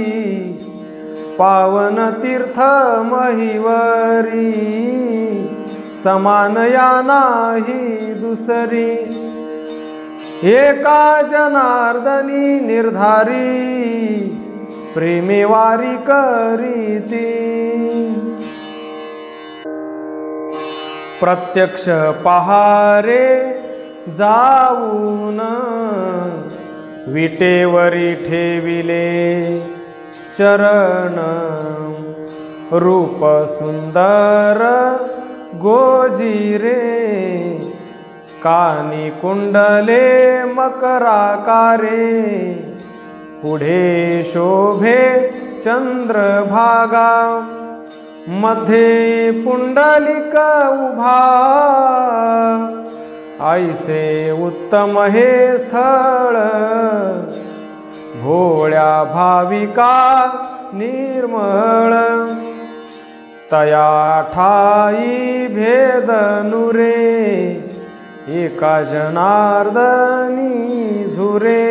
[SPEAKER 1] पावन तीर्थ महिवरी समान या नाही दुसरी एका जनार्दनी निर्धारी प्रेमेवारी करीती प्रत्यक्ष पहारे जाऊन विटेवरी ठेविले चरण रूप सुंदर गोजिरे कानी कुंडले मकराकारे पुढे शोभे चंद्रभागा मध्ये पुंडलिक उभा ऐसे उत्तम हे स्थळ भोळ्या भाविका निर्मळ तया ठाई भेद नुरे एका जनार्दनी झुरे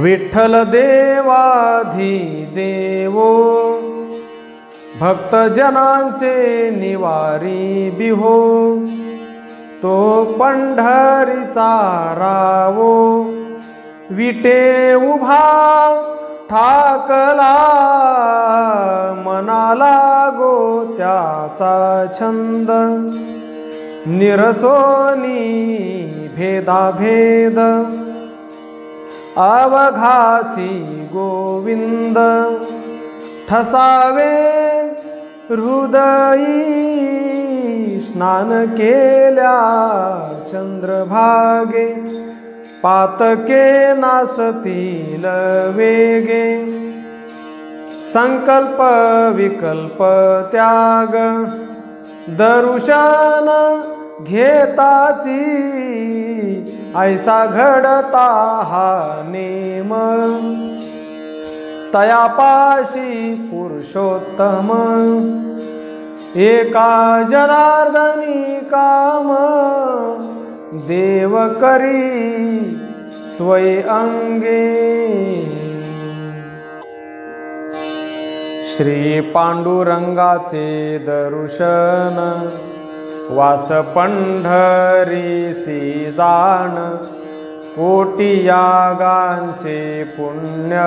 [SPEAKER 1] विठ्ठल देवाधी देवो भक्त जनांचे निवारी बिहो तो पंढरीचा रावो विटे उभा ठाकला मनाला गोत्याचा छंद निरसोनी भेदाभेद अवघाची गोविंद ठसावे हृदयी स्नान केल्या चंद्रभागे पातके नासतील वेगे संकल्प विकल्प त्याग दर्शन घेताची ऐसा घडता हा नेम तयापाशी पुरुषोत्तम एका जनार्दनी काम देव करी स्वय अंगे श्री पांडुरंगाचे दर्शन वास पंढरीसी जाण कोटी यागांचे पुण्य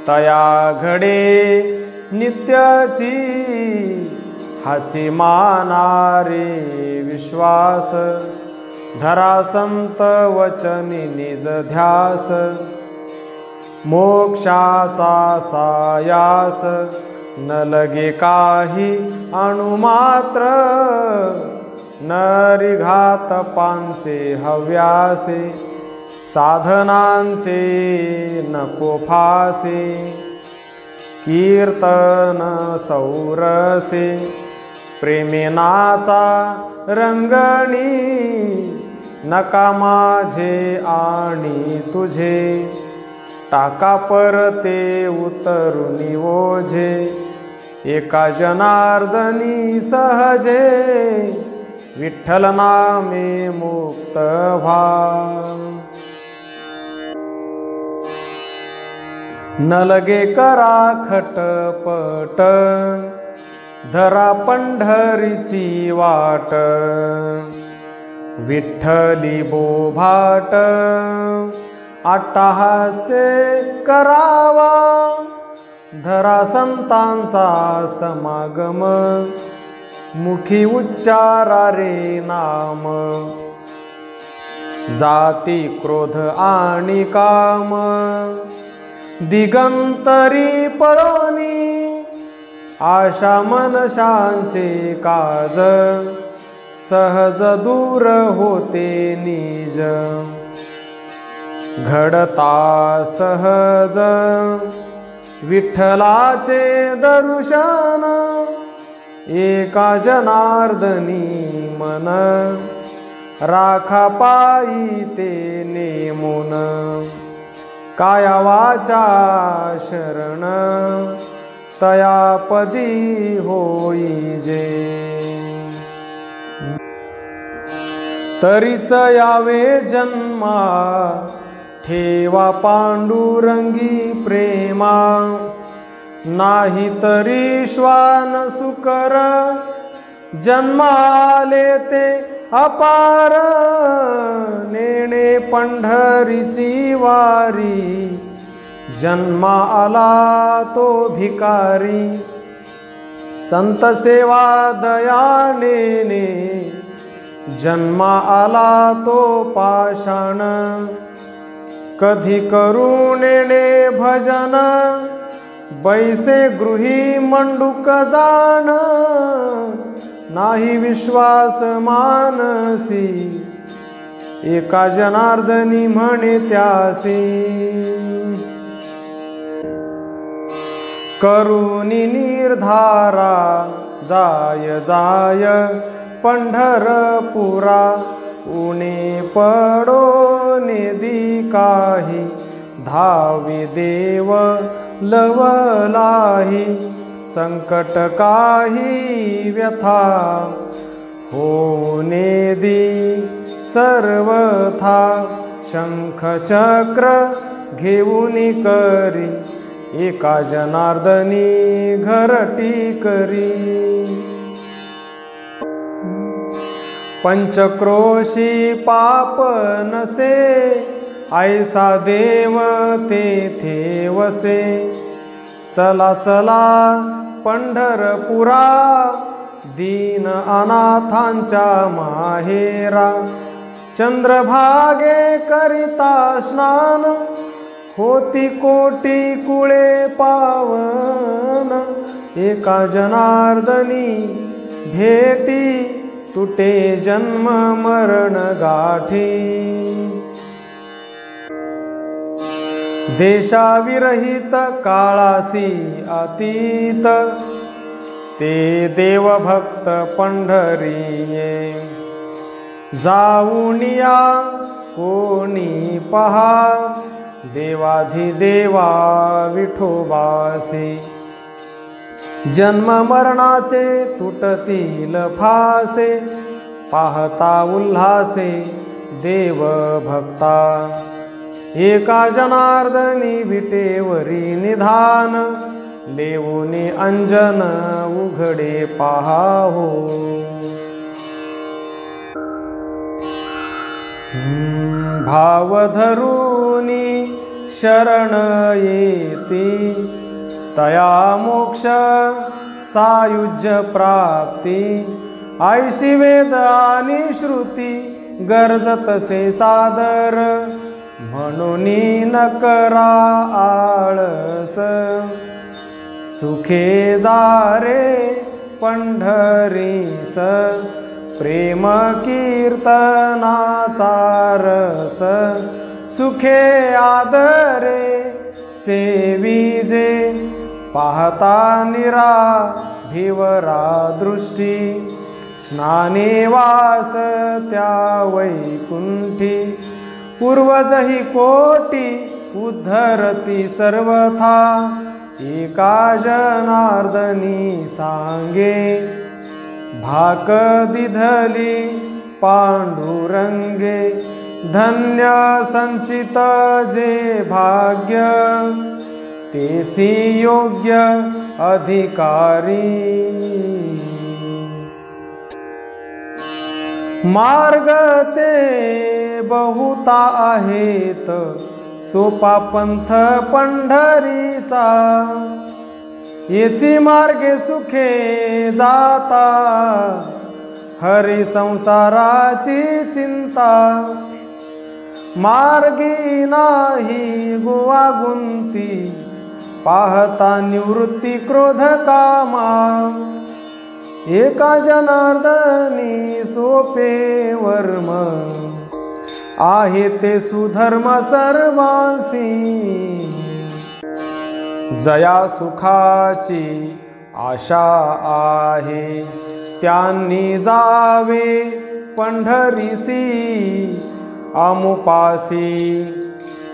[SPEAKER 1] तया घडे नित्याची हाची मानारे विश्वास धरा संत वचनी निज ध्यास मोक्षाचा सायास न लगे काही अणुमात्र नरिघात पांचे हव्यासे साधनांचे नको फासे कीर्तन सौरसे प्रेमेनाचा रंगणी नका माझे आणि तुझे टाका परते उतरुनी ओझे एका जनार्दनी सहजे विठ्ठल नामे मुक्त व्हा न लगे करा खटपट धरा पंढरीची वाट विठ्ठली बोभाट अट्टहास्य करावा, धरा संतांचा समागम, मुखी उच्चारा रे नाम. जाती क्रोध आणि काम दिगंतरी पळोनी, आशा मनशांचे काज सहज दूर होते निज. घडता सहज विठ्ठलाचे दर्शन, एका जनार्दनी मन, राखा पायी ते नेमून. काया वाचा शरण तया पदी होई जे. तरीच यावे जन्मा ठेवा पांडुरंगी प्रेमा, नाही तरी श्वान सुकर जन्माले ते अपार. नेणे पंढरीची वारी, जन्मा आला तो भिकारी. संत सेवा दयाने, जन्मा आला तो पाषाण. कधी करू नेणे भजन, बैसे गृही मंडूक जाण. नाही विश्वास मानसी, एका जनार्दनी म्हणे त्यासी. करुणी निर्धारा जाय जाय पंढरपुरा. उणे पडो नेदी काही, धावी देव लवलाही. संकट काही व्यथा होने दी सर्वथा. शंख चक्र घेऊनी करी, एका जनार्दनी घरटी करी. पंचक्रोशी पाप नसे, ऐसा देव तेथे वसे. चला चला पंढरपुरा, दीन अनाथांच्या माहेरा. चंद्रभागे करिता स्नान, होती कोटी कुळे पावन. एका जनार्दनी भेटी, तुटे जन्म मरण गाठी. देशाविरहित काळासी अतीत, ते देवभक्त पंढरीये. जाऊनिया कोणी पहा, देवाधिदेवा विठोबासी. जन्म मरणाचे तुटतील फासे, पाहता उल्हासे देव भक्ता. एका जनार्दनी विटेवरी निधान, लेवुनी अंजन उघडे पाहावो. भाव धरुनी शरण येती, तया मोक्ष सायुज्य प्राप्ती. ऐशी वेद आणि श्रुती गरजतसे सादर, म्हणूनी न करा आळस. सुखे जारे पंढरीस, प्रेम कीर्तनाचा रस. सुखे आदरे सेविजे, पाहता निरा भिवरा दृष्टी. स्नाने वास त्या वैकुंठी, पूर्वजही कोटी उद्धरती सर्वथा. एका जनार्दनी सांगे, भाक दिधली पांडुरंगे. धन्य संचित जे भाग्य, तेची योग्य अधिकारी. मार्ग ते बहुता आहेत, सोपा पंथ पंढरीचा, येची मार्गे सुखे जाता, हरी संसाराची चिंता, मार्गी नाही गुंती, पाहता निवृत्ती क्रोध कामा, एका जनार्दनी सोपे वर्म, आहे ते सुधर्म सर्वांसी, जया सुखाची आशा आहे, त्यांनी जावे पंढरीसी, अमुपासी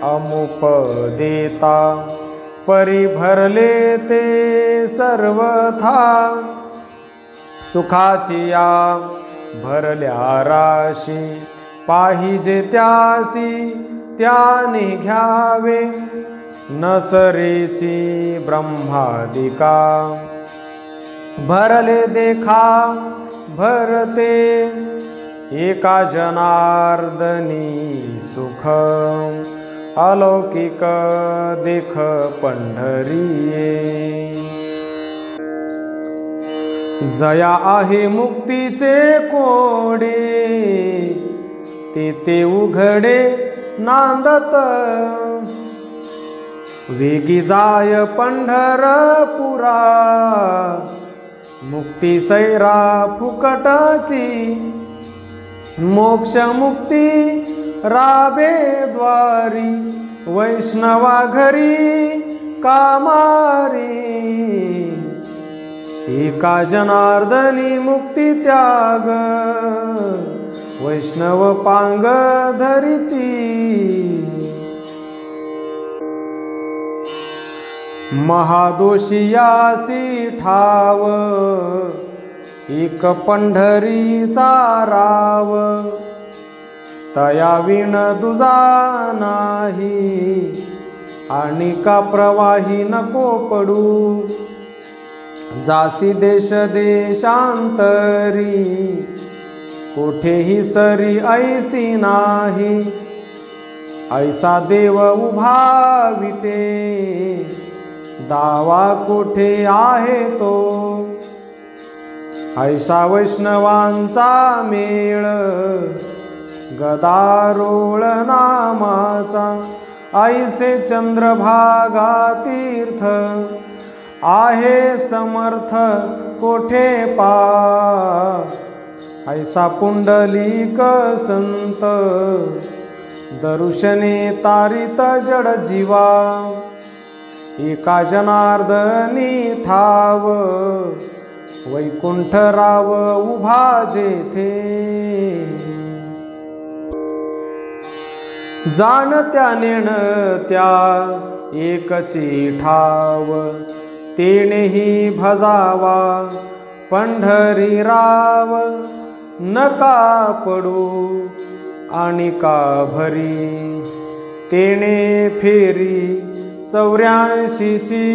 [SPEAKER 1] अमुपदेता, परी भरले ते सर्वथा, सुखाची या भरल्या राशी, पाहिजे त्यासी त्याने घ्यावे, नसरेची ब्रह्मादिका, भरले देखा भरते, एका जनार्दनी सुख, अलौकिक देख पंढरीये, जया आहे मुक्तीचे कोडे, ते उघडे नांदत, वेगी जाय पंढरपुरा, मुक्ती सैरा फुकटाची, मोक्ष मुक्ती राबे द्वारी, वैष्णवा घरी कामारी, एका जनार्दनी मुक्ती त्याग, वैष्णव पांग धरिती, महादोषियासी ठाव, एक पंढरीचा राव, तया विण दुजा नाही, आणि का प्रवाही नको पडू, जासी देश देशांतरी, कोठेही सरी ऐसी नाही, ऐसा देव उभा विटे, दावा कोठे आहे तो, ऐसा वैष्णवांचा मेळ, गदारोळ नामाचा, ऐसे चंद्रभागा तीर्थ, आहे समर्थ कोठे पा, ऐसा पुंडलिक संत, दर्शने तारित जड जीवा, एका जनार्दनी ठाव, वैकुंठ राव उभा जेथे, जाणत्या नेणत्या एकची ठाव, तेनेही भजावा पंढरी राव, नका पडू आणि का भरी, तेने फेरी 84ची,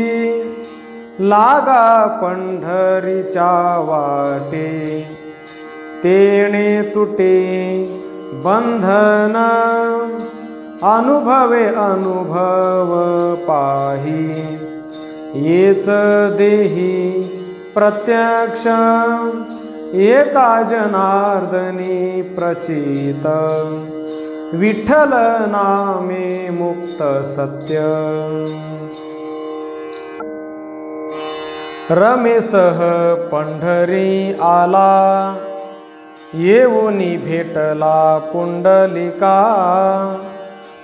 [SPEAKER 1] लागा पंढरीच्या वाटे, तेने तुटे बंधन, अनुभवे अनुभव पाही, येच देही प्रत्यक्ष, एका जनार्दनी प्रचित, विठ्ठल नामे मुक्त सत्य, रमेसह पंढरी आला, येऊनी भेटला पुंडलिका,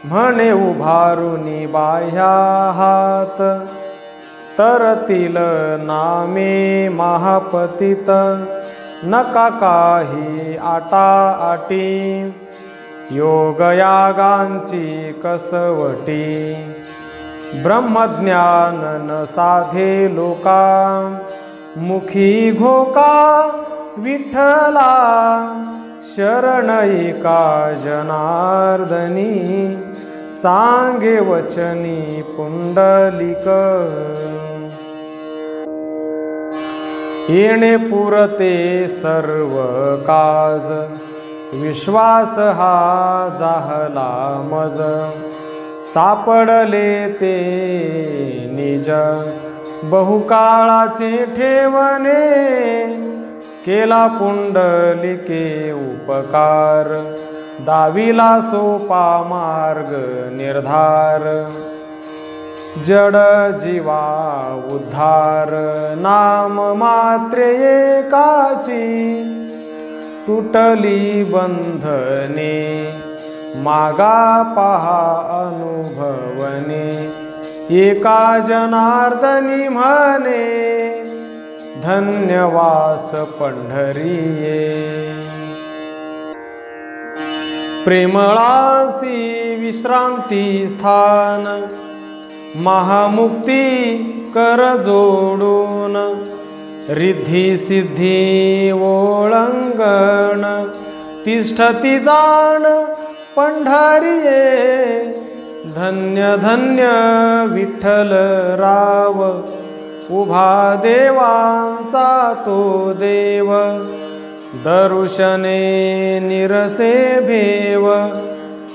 [SPEAKER 1] म्हणे उभारुनी बाह्या हात, तरतील नामे महापतित, नका काही आटा आटी, योगयागांची कसवटी, ब्रह्मज्ञान न साधे लोका, मुखी घोका विठ्ठला, शरण एका जनार्दनी, सांगे वचनी पुंडलिक, येणे पुरते सर्व काज, विश्वास हा जाहला मज, सापडले ते निज। बहुकाळाचे ठेवणे, केला पुंडलिके उपकार। दाविला सोपा मार्ग निर्धार, जड जीवा उद्धार। नाम मात्रे एकाची, तुटली बंधने। मागा पहा अनुभवने, एका जनार्दनी म्हणे। धन्यवास पंढरीये। प्रेमळासी विश्रांती स्थान, महामुक्ती कर जोडून। रिद्धी सिद्धी ओळंगण, तिष्ठती जाण पंढरीये। धन्य धन्य विठ्ठल राव, उभा देवांचा तो देव। दर्शने निरसे भेव,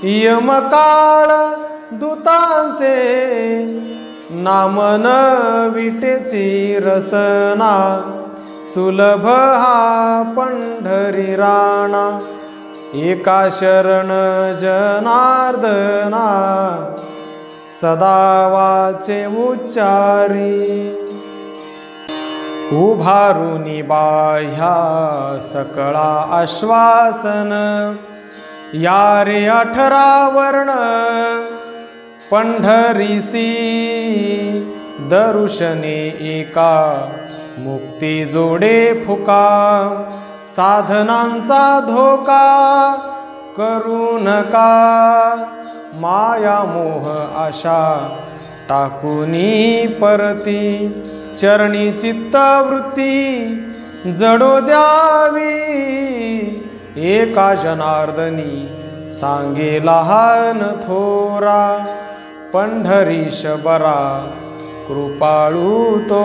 [SPEAKER 1] यमकाळ दूतांचे। नामन विटेची रसना, सुलभ हा पंढरी राणा। एका शरण जनार्दना, सदा वाचे उच्चारी। उभारुनी बाह्या सकळा आश्वासन, या रे 18 वर्ण पंढरीसी। दर्शने एका मुक्ती जोडे फुका, साधनांचा धोका करू नका। माया मोह आशा टाकूनी परती, चरणी चित्तवृत्ती जडो द्यावी। एका जनार्दनी सांगे लहान थोरा, पंढरीश बरा कृपाळू तो।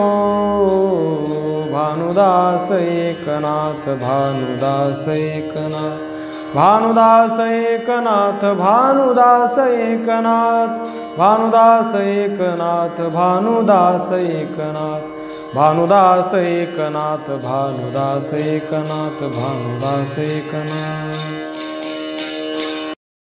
[SPEAKER 1] भानुदास एकनाथ, भानुदास एकनाथ, भानुदास एकनाथ, भानुदास एकनाथ, भानुदास एकनाथ, भानुदास एकनाथ, भानुदास एकनाथ, भानुदास एकनाथ, भानुदास एकनाथ।